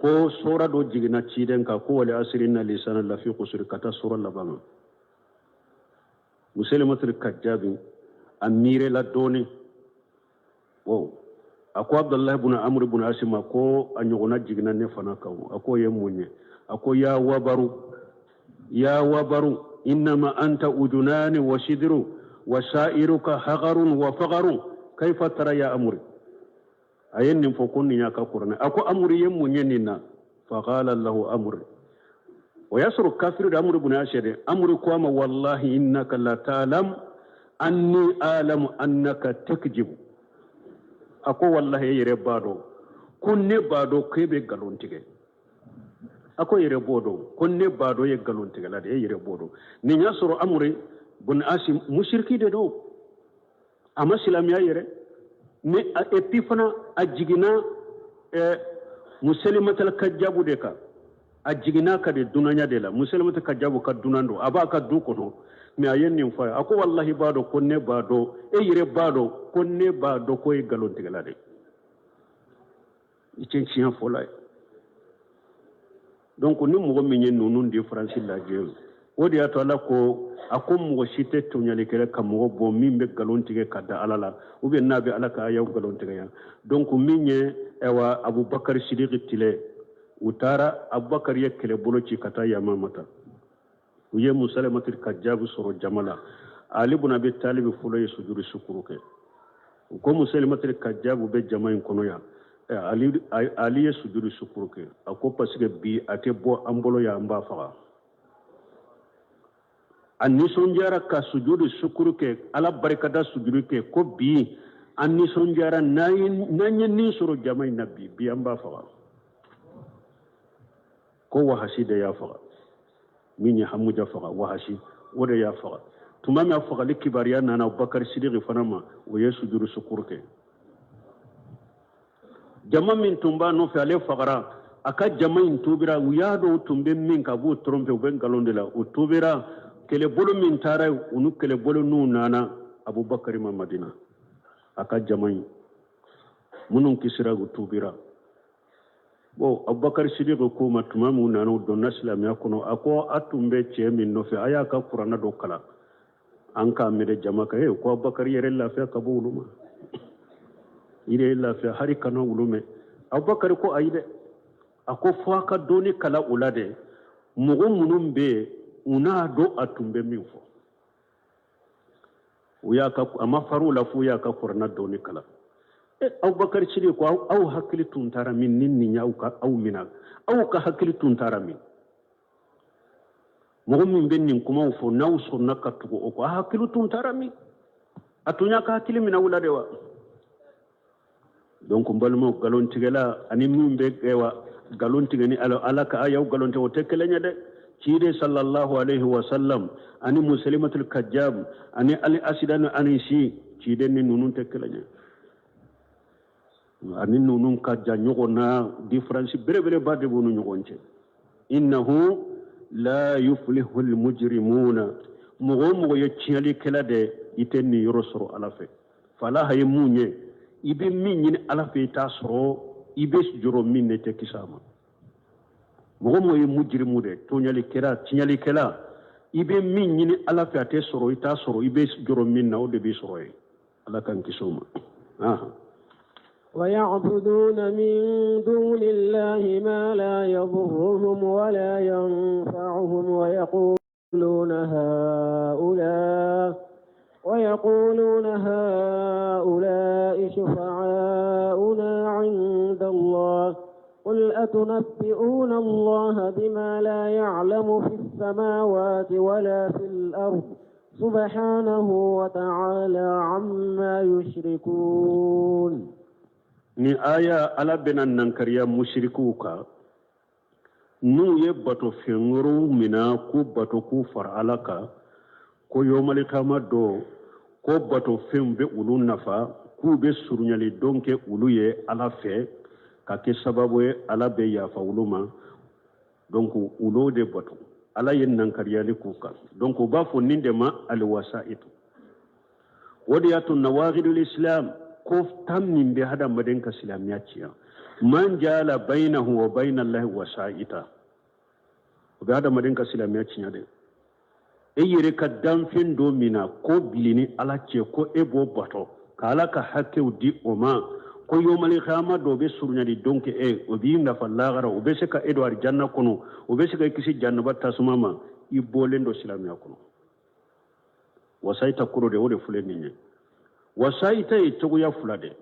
ko sura do jigi na ciden ka ko wali asrina lisana la fi qusur kata sura labama muslimatul kajabu amire la doni o ako abdullah ibn amr ibn ashi ma ko anyogona jigi na ne fana kawo ako yemunye ako ya wabaru innama anta udunani wa shidru wa sha'iruka hagharun wa fagharun kaifa tara ya amri ayen nim fokonni ya ka qur'ana ako amri yemmu nyenina fa qala lahu amri wa yasru kafiru da amri ibn ashari amri kuma wallahi innaka la ta'lam anni a'lamu annaka takjibu ako wallahi yere bado kunne bado kebe galontige ako yere bodo konne bado ye galon tigala de yere bodo ni nyasoro amri bun asim mushriki de do ama islam ya yere ni epifana ajigina musalimatul kajjabu de ka ajigina ka de dunanya de la musalimatul kajjabu ka dunando aba ka du kono mi ayen nin fa ako wallahi bado konne bado e yire bado konne bado ko e galon tigala de icen ciyan fola donc ni mogo min ye nunun différence lajɛ o de y'a to ala ko a ko mɔgɔ si tɛ tɔɲali kɛlɛ ka mɔgɔ bɔ min bɛ galon tigɛ ka da ala la ou bien n'a bɛ ala ka ayaw galon tigɛ yan donc min ye ɛwa abubakar sidiki tilɛ u taara abubakar ye kɛlɛbolo ci ka taa yamamata u ye musalamatul kajjabu sɔrɔ jama la ali bun abi talibi fɔlɔ ye sujudi sukuru kɛ u ko musalamatul kajjabu bɛ jama in kɔnɔ yan ali ye sujudi sukuru kɛ a ko parce que bi a tɛ bɔ an bolo yan an b'a faga a nisɔndiyara ka sujudi sukuru kɛ ala barikada sujudi kɛ ko bi an nisɔndiyara n'an ye nin sɔrɔ jama in na bi an b'a faga ko wahasi de y'a faga min ye hamuja faga wahasi o de y'a faga tuma min a fagali kibariya nana abubakar sidiki fana ma o ye sujudi sukuru kɛ jama min tun b'a nɔfɛ ale fagara a ka jama in tubira u y'a dɔn tun bɛ min ka b'o trompe u bɛ nkalon de la o tubira kɛlɛbolo min taara u ni kɛlɛbolo n'u nana abubakar ma madina a ka jama in minnu kisira u tubira bon abubakar sidiki ko ma tuma min nana u donna silamɛya kɔnɔ a ko a tun bɛ cɛ min nɔfɛ a y'a ka kuranna dɔ kalan an k'a minɛ jama kan ko abubakar yɛrɛ lafiya ka bɔ olu ma ire lafiya hari kana wulu mɛ abubakar ko ayi dɛ a ko fɔ a ka dɔɔni kala o la dɛ mɔgɔ minnu bɛ yen u n'a dɔn a tun bɛ min fɔ u y'a ka a ma far'u la fo u y'a ka kuranna dɔɔni kala abubakar sidiki ko aw hakili tun taara min ni nin y'aw ka aw minɛ aw ka hakili tun taara min mɔgɔ min bɛ nin kumaw fɔ n'aw sɔnna ka tugu o kɔ a hakili tun taara min a tun y'a ka hakili minɛ u la de wa donc n balimaw galon tigɛla ani min bɛ wa galon tigɛ ni ala ka ayaw galon tigɛ o tɛ kelen ye dɛ ciden sallallahu alaihi wa sallam ani musalimatul kajjab ani ali asidan ani si ciden ni ninnu tɛ kelen ye ani ninnu ka jan ɲɔgɔn na différence belebeleba de b'u ni ɲɔgɔn cɛ innahu la yuflihu almujrimuna mɔgɔ o mɔgɔ ye tiɲɛlikɛla de i tɛ nin yɔrɔ sɔrɔ ala fɛ falaha ye mun ye i bɛ min ɲini ala fɛ i t'a sɔrɔ i bɛ jɔrɔ min ne tɛ kisi a ma mɔgɔ mɔgɔ ye mujirimu de tɔɲalikɛla tiɲɛlikɛla i bɛ min ɲini ala fɛ a tɛ sɔrɔ i t'a sɔrɔ i bɛ jɔrɔ min na o de b'i sɔrɔ ye ala k'an kisi o ma ويعبدون من دون الله ما لا يضرهم ولا ينفعهم ويقولون هؤلاء شفعاؤنا عند الله قل أتنبئون الله بما لا يعلم في السماوات ولا في الأرض سبحانه وتعالى عما يشركون ni aya ala bena nankariya mushriku ka nu ye bato fengoro mina ku bato ku far ala ka ko yomali kama do ko bato fen be ulu nafa ku be surunyali donke ulu ye ala fe ka ke sababu ye ala be yafa ulu ma donc ulo de bato ala ye nankariya li ku ka donc ba fo ninde ma al wasa'id wadiyatu nawaqidul islam ko tammin be hada maden ka islamiya ciya man jala bainahu wa bainallahi wasa'ita be hada maden ka islamiya ciya de e yere ka danfin do mina ko bilini ala ce ko e bo bato ka ala ka hakke di o ma ko yomali khama do be surnyadi donc e o bi na fallagara o be se ka edward janna kono o be se ka kisi janna batta sumama i bolendo islamiya kono wasa'ita kuro de o de fuleni ne wasa'ita ye cogoya fula de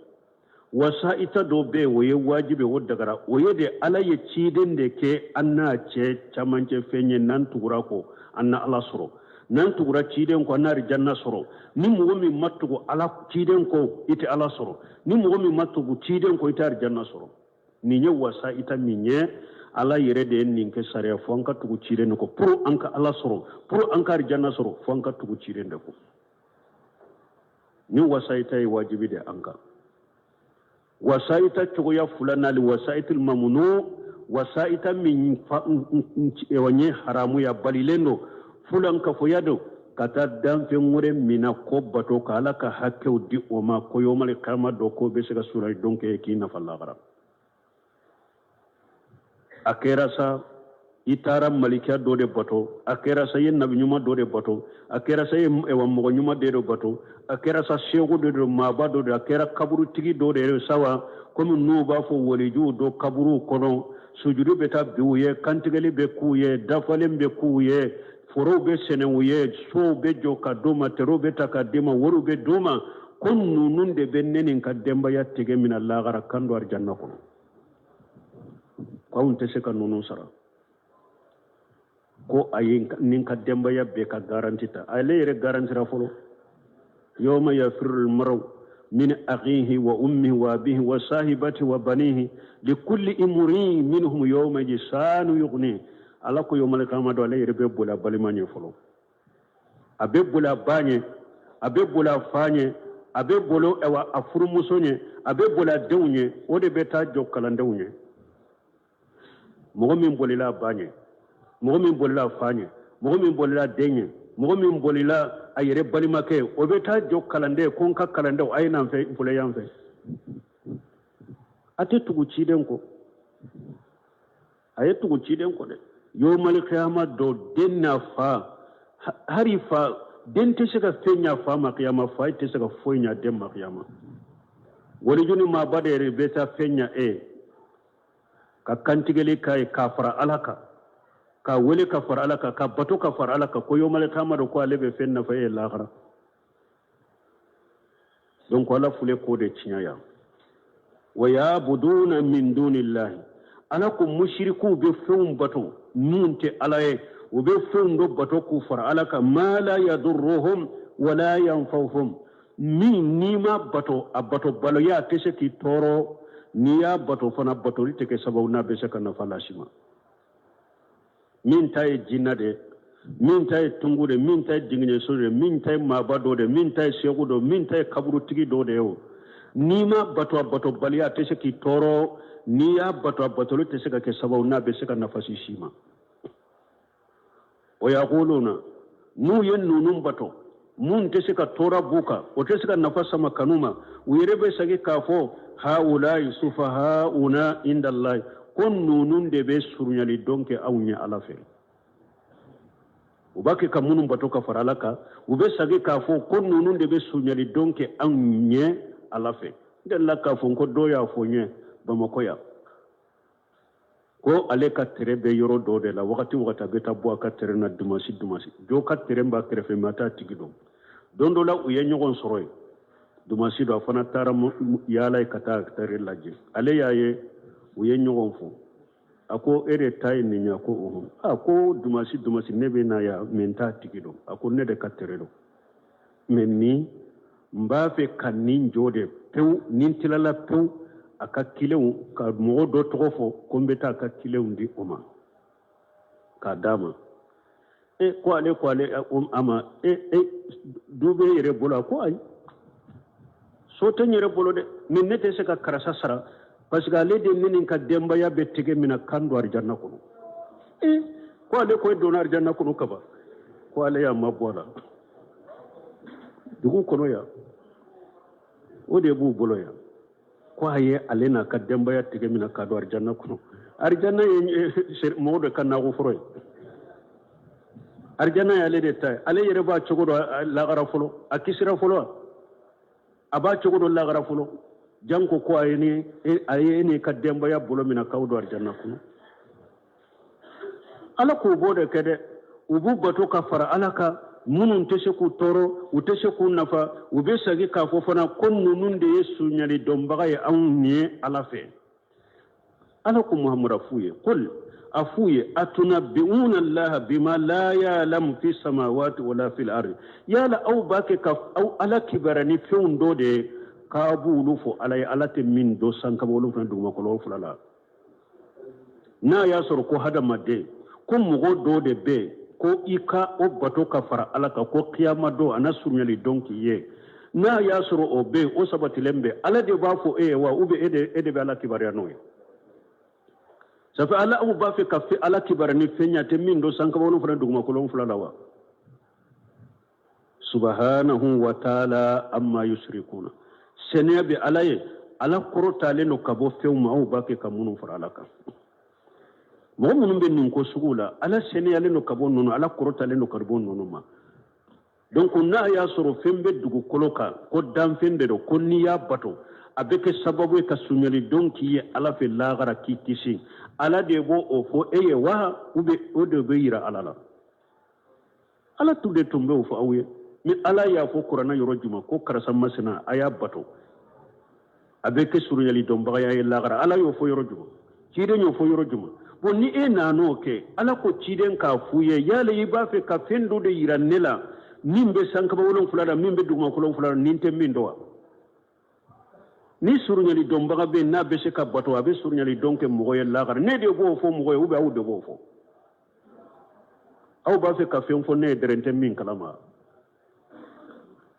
wasa'ita do be wo ye wajibe wo dagara o ye de ala ye ciden de ke an n'a cɛ camancɛ fɛn ye n'an tugura ko an na ala sɔrɔ n'an tugura ciden ko an na arijanna sɔrɔ ni mɔgɔ min ma tugu ala ciden ko i tɛ ala sɔrɔ ni mɔgɔ min ma tugu ciden ko i tɛ arijanna sɔrɔ nin ye wasa'ita min ye ala yɛrɛ de ye nin kɛ sariya fo an ka tugu ciden de ko pour an ka ala sɔrɔ pour an ka arijanna sɔrɔ fo an ka tugu ciden de ko ni wasa'ita ye wajibi de an kan wasaita cogoya fulanali wasaitul mamnu wasaita min wanye haramu ya balilendo fulan ka foyado kata danfe ngure mina ko bato kala ka hakkew di o ma ko yomal kama do ko be sega sura donke ki na fallagara akera sa itara malikia do de bato akera sa yen nabi nyuma do de bato akera sa yen ewa mo nyuma de do bato akera sa shego do maba do de akera kaburu tigi do de sawa comme no ba fo woliju do kaburu kono sujudu beta biuye kantigeli be kuye dafalem be kuye foro be senewuye so be joka doma tero be takadima woru be doma kon nunun de bennenin kademba yattege min Allah gara kando arjanna kono ko unte se kan nunun sara ko ayin nin kademba yabbe ka garantita alayre garantira folo yawma yafirul mar'u min akhihi wa ummihi wa abihi wa sahibati wa banihi likulli imrin minhum yawma jisanu yughni ala ko yomal kama do alayre be bula balimanye folo abe bula banye abe bula fanye abe bolo ewa afuru musonye abe bula dewnye ode beta jokkala dewnye mo min bolila banye mo min bolila fanye mo min bolila denye mo min bolila ayere balimake o beta jokkala nde kon ka kalande ay nan fe bula yan fe ate tugu ciden ko aye tugu ciden ko de yo mal qiyama do denna fa hari fa den te sega fenya fa ma qiyama fa te sega foynya dem ma qiyama woni joni ma badere beta fenya ka kantigeli kay kafara alaka ka wele kafara alaka ka bato kafara alaka ko yo mal qiyama do ko alebe fenna fa l'akhira donc wala fule ko de tinyaya wa yabuduna min dunillahi alakum mushriku bi fum bato munte alaye ube fum do bato ku fara alaka ma la yadurruhum wala yanfa'uhum min nima bato abato balo ya tese ki toro niya bato fana bato rite ke sababu na be saka na falashima min tay jinnade min tay tungude min tay dingne sore min tay mabado de min tay segudo min tay kaburu tigi do de o nima bato baliya tese ki toro niya bato tese ka ke sababu na be saka na fasishima o yaquluna nu yennunum bato mun tese ka tora buka o tese ka nafasa makanuma uyerebe sagi kafo haulai sufahauna inda Allah kon nunun de be surunyali donke awnya alafe ubaki kamunum bato ka faralaka ube sagi kafo kon nunun de be surunyali donke awnya alafe ndella kafo ko doya fonye bamakoya ko ale ka terebe yoro do de la wakati beta bo ka terena dumasi do ka teremba krefe mata tigido dondo la uye nyogon soroy dumasi do fana tara yala kata tere laje ale yaye uye nyogon fo ako ere tay ni nyako ako dumasi nebe na ya menta tigido ako ne de ka teredo menni mbafe kanin jode pew nintilala pew aka kilew ka mo do tofo ko mbeta aka kilew ndi oma ka dama ko ale ama dube yere bola ko ay so tan yere bolo de min nete se ka karasa sara parce que ale de min ka demba ya betege mina kando arjanna ko ko ale ko do na arjanna ko kaba ko ale ya mabola dugu kono ya o de bu bolo ya ko haye alena ka demba ya tige mina ka do arjanna kuno arjanna mo do kan na go foroy arjanna ya le de tay ale yere ba chogo do la gara folo akisira folo aba chogo do la gara folo janko ko aye ni ka demba ya bolo mina ka do arjanna kuno ala ko bode kede ubu bato ka fara alaka munun tese ku toro utese ku nafa ube sagi ka fo fana konnu nunde yesu nyali dombaga ya awni alafe ala ko muhammad afuye qul afuye atunabbiuna allah bima la ya'lam fi samawati wala fil ardi yala aw bake ka aw ala kibarani fewndo de kabulu fo alay alate min do sankabolu fana duma ko lo fulala na ya sor ko hada madde ko mugo do de be ko ika o bato ka fara alaka ko qiyama do ana surnyali donki ye na ya soro o be o sabati lembe ala de ba fo wa ube ede be ala kibariya no safi ala abu ba fe ka fe ala kibarani fenya te min do sanka wonu fana duguma ko lon fulala wa subhanahu wa ta'ala amma yushrikuna sene be alaye ala korota le no kabo fewma abu ba ke kamunu furala ka mo munum be nin ko sugula ala sene le no kabo nono ala korota le no karbon nono ma donc na ya soro fembe dugu koloka ko dan fende do ko ni ya bato abeke sababu ka sunyali donc yi ala fe lagara ki kisi ala de bo o fo eye wa ube o de be yira ala la ala tude tumbe o fo awye mi ala ya fo qur'ana yoro juma ko karasa masina aya bato abeke sunyali don baga ya lagara ala yo fo yoro juma ci de yo fo yoro juma bo ni e nano ke ala ko ci den ka fuye yale yi ba fe ka fendo de yira nela nimbe sankaba wolon fulada mimbe duguma kolon fulada ninte min dowa ni surunyali dombaga be na be se ka bato abe surunyali donke mogoye lagar ne de bo fo mogoye ube awu de bo fo aw ba fe ka fen fo ne derente min kalama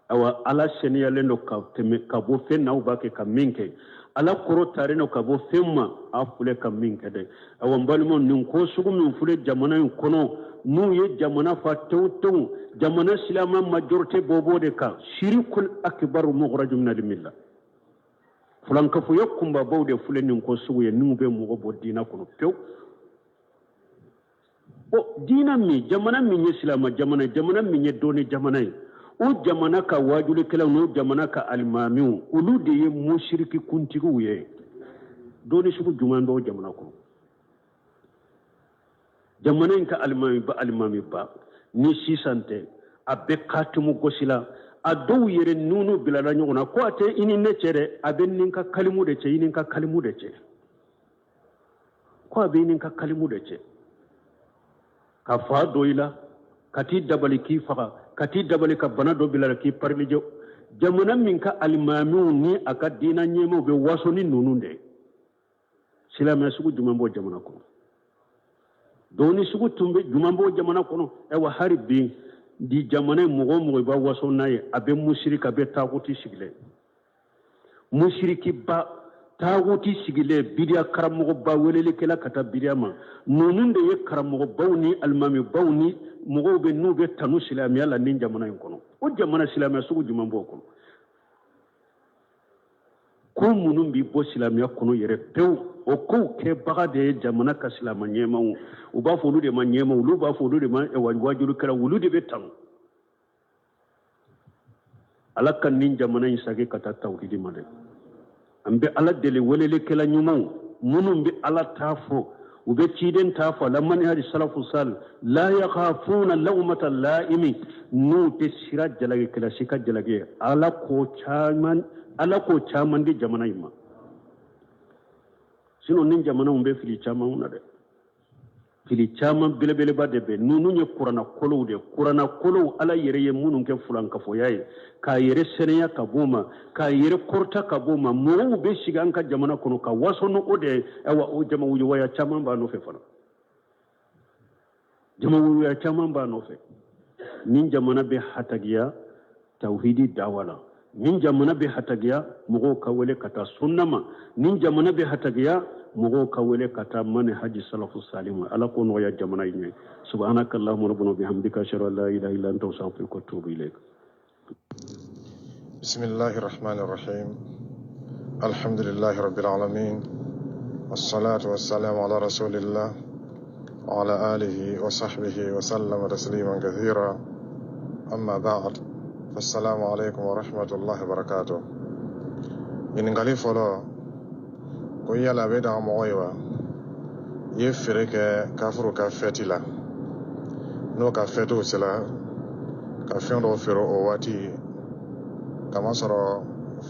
awa ala seniya lendo ka teme ka bo fen na ba ke ka minke ala koro tare no ka bo femma afule ka minke de awa mbalmo nin ko sugu min fule jamana kono nu ye jamana fa tew jamana silama majorité bobo de ka shirikul akbar mughrajum min al-millah fulan ka fu yakumba bawde fule nin ko sugu ye nu be mugo bo dina kono pew o dina mi jamana mi ye silama jamana mi ye doni jamana o jamana ka wajuli kala no jamana ka almamiu ulu de ye mushriki kuntigu ye doni sugu jumando jamana ko jamana ka almami ba ni sisante abe katumu gosila a dow yere nunu bilala nyona ko ate ini ne cere abe ninka kalimu de ce ininka kalimu de ce ko abe ininka kalimu de ce ka fa doila kati dabali ki faga kati dabali ka bana do bilala ki parlijo jamana min ka almamiu ni aka dina nyemo be waso ni nunu de silama sugu jumambo jamana ko doni sugu tumbe jumambo jamana kono ewa haribi di jamana mogo ba waso naye abe mushrika be taguti sigile mushriki ba taguti sigile bidia karamogo ba welele kala kata bidia ma nonunde ye karamogo bawni almami bawni mogo be nube tanu silamiya la nin jamana kono o jamana silamiya sugu jumambo kono ko munum bi bo silamiya kono yere pew o ko ke baga de jamana ka silama nyema u ba fo de ma nyema u ba fo de ma e wajuru kala wulu de betam ala kan nin jamana isage kata tawhidi made ambe ala dele welele kala nyuma munum bi ala tafo u be ciden tafo la man hadi salafu sal la yakhafuna lawmata laimi nu te sira jalage kala sika jalage ala ko chaman di jamana ima sino nin jamana umbe fili chaman una de fili chaman bele ba de be nunu nye kurana kolo ala yere ye munun ke fulan ka foyaye ka yere seneya ka boma ka yere korta ka boma mo be shiga an ka jamana kono ka wasono ode ewa o jama wuyi waya chaman ba no fe fana jama wuyi waya chaman ba no fe nin jamana be hatagiya tauhidi dawala nin jamana be hatagiya mugo ka wele kata sunnama nin jamana be hatagiya mugo ka wele kata mane haji salafu salim ala ko no ya jamana yi subhanakallahumma rabbana bihamdika ashhadu an la ilaha illa anta astaghfiruka wa atubu ilayk bismillahir rahmanir rahim alhamdulillahi rabbil alamin wassalatu wassalamu ala rasulillah wa ala alihi wa sahbihi wa sallama tasliman kathira amma ba'd assalamu alaikum wa rahmatullahi wa barakatuh in ngali folo ko yala be da mo wa ye fere ke kafuru ka fetila no ka feto sila ka fendo fero o wati kama soro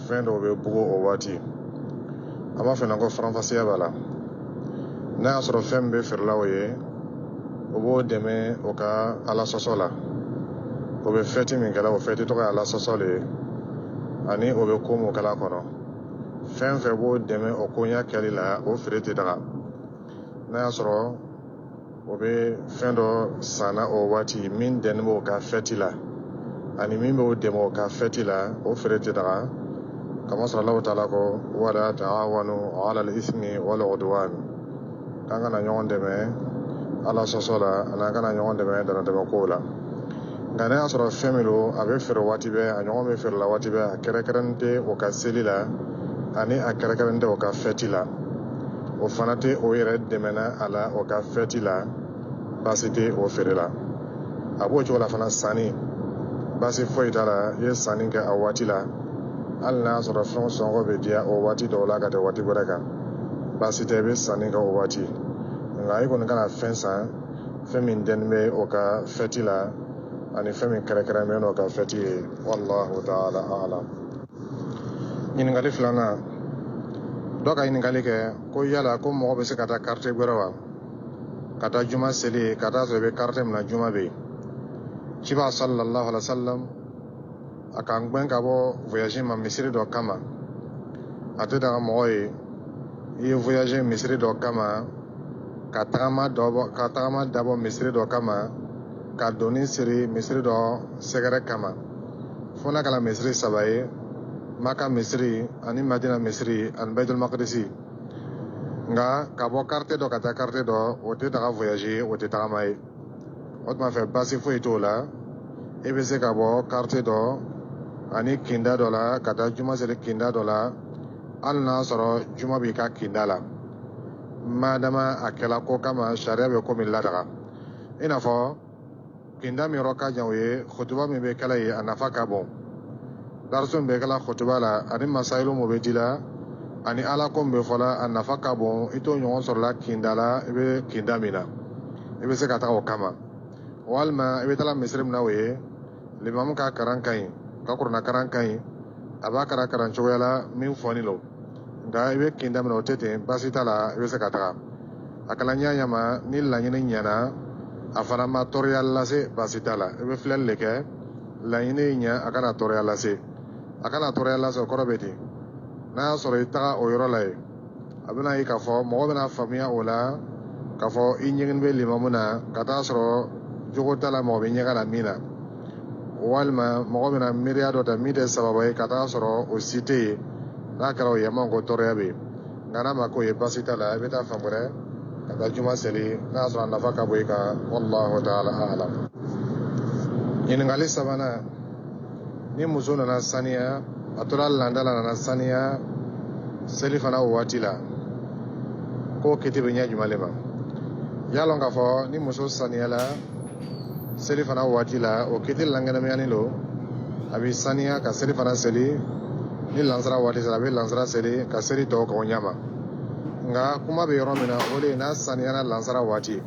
fendo be bugo o wati ama fena ko franfasiya bala na soro fembe ferlawe o bo deme o ka ala sosola o be feti min kala o feti to ka ala sosole ani o be ko mo kala kono fen fe bo deme o ko nya kali la o frete daga na soro o be fendo sana o wati min den mo ka feti la ani min bɛ o dɛmɛ o ka fɛti la o feere tɛ daga kama sɔrɔ Allahu taala ko wala ta'awanu ala al-ithmi wal udwan kan kana ɲɔgɔn dɛmɛ ala sɔsɔ la ana kana ɲɔgɔn dɛmɛ dana dɛmɛ ko la nka ne y'a sɔrɔ fɛn min don a bɛ feere waati bɛɛ a ɲɔgɔn bɛ feere la waati bɛɛ a kɛrɛnkɛrɛnnen tɛ o ka seli la ani a kɛrɛnkɛrɛnnen tɛ o ka fɛti la o fana tɛ o yɛrɛ dɛmɛna a la o ka fɛti la baasi tɛ o feere la a b'o cogo la fana sanni baasi foyi t'a la i ye sanni kɛ a waati la hali n'a y'a sɔrɔ fɛn sɔngɔ bɛ diya o waati dɔw la ka tɛmɛ waati wɛrɛ kan baasi tɛ i bɛ sanni kɛ o waati nka i kɔni kana fɛn san fɛn min dɛnnen bɛ o ka fɛti la ani fɛn min kɛrɛnkɛrɛnnen bɛ n'o ka fɛti ye wallahu ta'ala a'lam. Ɲininkali filanan dɔ ka ɲininkali kɛ ko yala ko mɔgɔ bɛ se ka taa carte wɛrɛ wa ka taa juma seli ka taa sɔrɔ i bɛ carte min na juma bɛ yen ciba sallallahu alaihi wa sallam a kan gbɛn ka bɔ voyage ma misiri dɔ kama a tɛ daga mɔgɔ ye i ye voyage misiri dɔ kama ka tagama dabɔ misiri dɔ kama ka doni siri misiri dɔ sɛgɛrɛ kama fo n'a kɛra misiri 3 ye Maka misiri ani Madina misiri ani Baitul Maqdisi nka ka bɔ carte dɔ ka taa carte dɔ o tɛ taga voyage o tɛ tagama ye o tuma fɛ baasi foyi t'o la i bɛ se ka bɔ carte dɔ ani kinda dɔ la ka taa juma seli kinda dɔ la hali n'a sɔrɔ juma b'i ka kinda la madama a kɛla ko kama sariya bɛ ko min ladaga i n'a fɔ kinda min yɔrɔ ka jan o ye khutuba min bɛ kɛla ye a nafa ka bon darsu min bɛ kɛla khutuba la ani masailu min bɛ di la ani ala ko min bɛ fɔ la a nafa ka bon i t'o ɲɔgɔn sɔrɔla kinda la i bɛ kinda min na i bɛ se ka taa o kama walima i bɛ taa misiri min na o ye limamu ka karan ka ɲi ka kuranna karan ka ɲi a b'a karan cogoya la min fɔni lo nka i bɛ kinda min na o tɛ ten baasi t'a la i bɛ se ka taga a kana ɲa ma ni laɲini ɲɛna a fana ma tɔɔrɔya lase baasi t'a la i bɛ filɛli de kɛ laɲini ɲɛ a kana tɔɔrɔya lase a kana tɔɔrɔya lase o kɔrɔ bɛ ten n'a y'a sɔrɔ i taga o yɔrɔ la ye a bɛna ye k'a fɔ mɔgɔ bɛna faamuya o la k'a fɔ i ɲɛgini bɛ limamu na ka taa sɔrɔ jogo t'a la mɔgɔ bɛ ɲɛga la min na walima mɔgɔ bɛna miiriya dɔ ta min tɛ sababa ye ka taa sɔrɔ o si tɛ yen n'a kɛra o ye man ko tɔɔrɔya bɛ yen nka n'a ma k'o ye baasi t'a la i bɛ taa fan wɛrɛ ka taa juma seli n'a y'a sɔrɔ a nafa ka bon i kan wallahu ta'ala a'lam. Ɲininkali sabanan ni muso nana saniya a tora landa la nana saniya seli fana o waati la k'o kiti bɛ ɲɛ jumɛn de ma y'a lɔn k'a fɔ ni muso saniyala seli fana o waati la o kiti lankɛnɛmiyani lo a bɛ saniya ka seli fana seli ni lansara waati sera a bɛ lansara seli ka seli tɔw k'o ɲɛma nka kuma bɛ yɔrɔ min na o de ye n'a saniyala lansara waati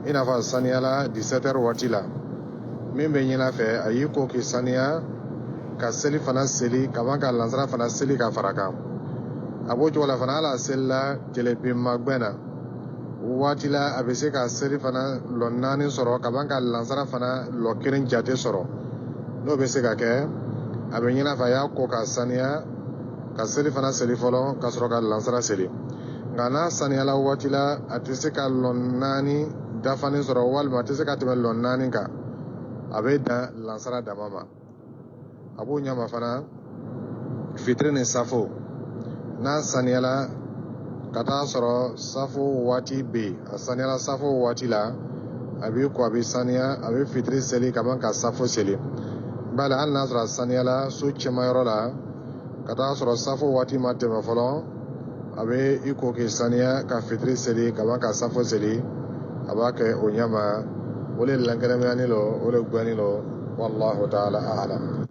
i n'a fɔ a saniyala 17 heures waati la min bɛ ɲin'a fɛ a y'i ko k'i saniya ka seli fana seli ka ban ka lansara fana seli ka fara kan a b'o cogo la fana hali a selila tɛlɛpinmagbɛn na waati la a bɛ se ka seli fana lɔ 4 sɔrɔ ka ban ka lansara fana lɔ 1 jate sɔrɔ n'o bɛ se ka kɛ a bɛ ɲin'a fɛ a y'a ko ka saniya ka seli fana seli fɔlɔ ka sɔrɔ ka lansara seli nka n'a saniyala waati la a tɛ se ka lɔ 4 dafani sɔrɔ walima a tɛ se ka tɛmɛ lɔ 4 kan a bɛ dan lansara dama ma a b'o ɲama fana fitiri ni safo n'a saniyala ka taa sɔrɔ safo waati bɛ yen a saniyala safo waati la a b'i ko a bɛ saniya a bɛ fitiri seli ka ban ka safo seli bali hali n'a sɔrɔ a saniyala so cɛmayɔrɔ la ka taa sɔrɔ safo waati ma tɛmɛ fɔlɔ a bɛ i ko k'i saniya ka fitiri seli ka ban ka safo seli a b'a kɛ o ɲama o le lankɛnɛmayani lo o le gwɛni lo wallahu ta'ala a'lam.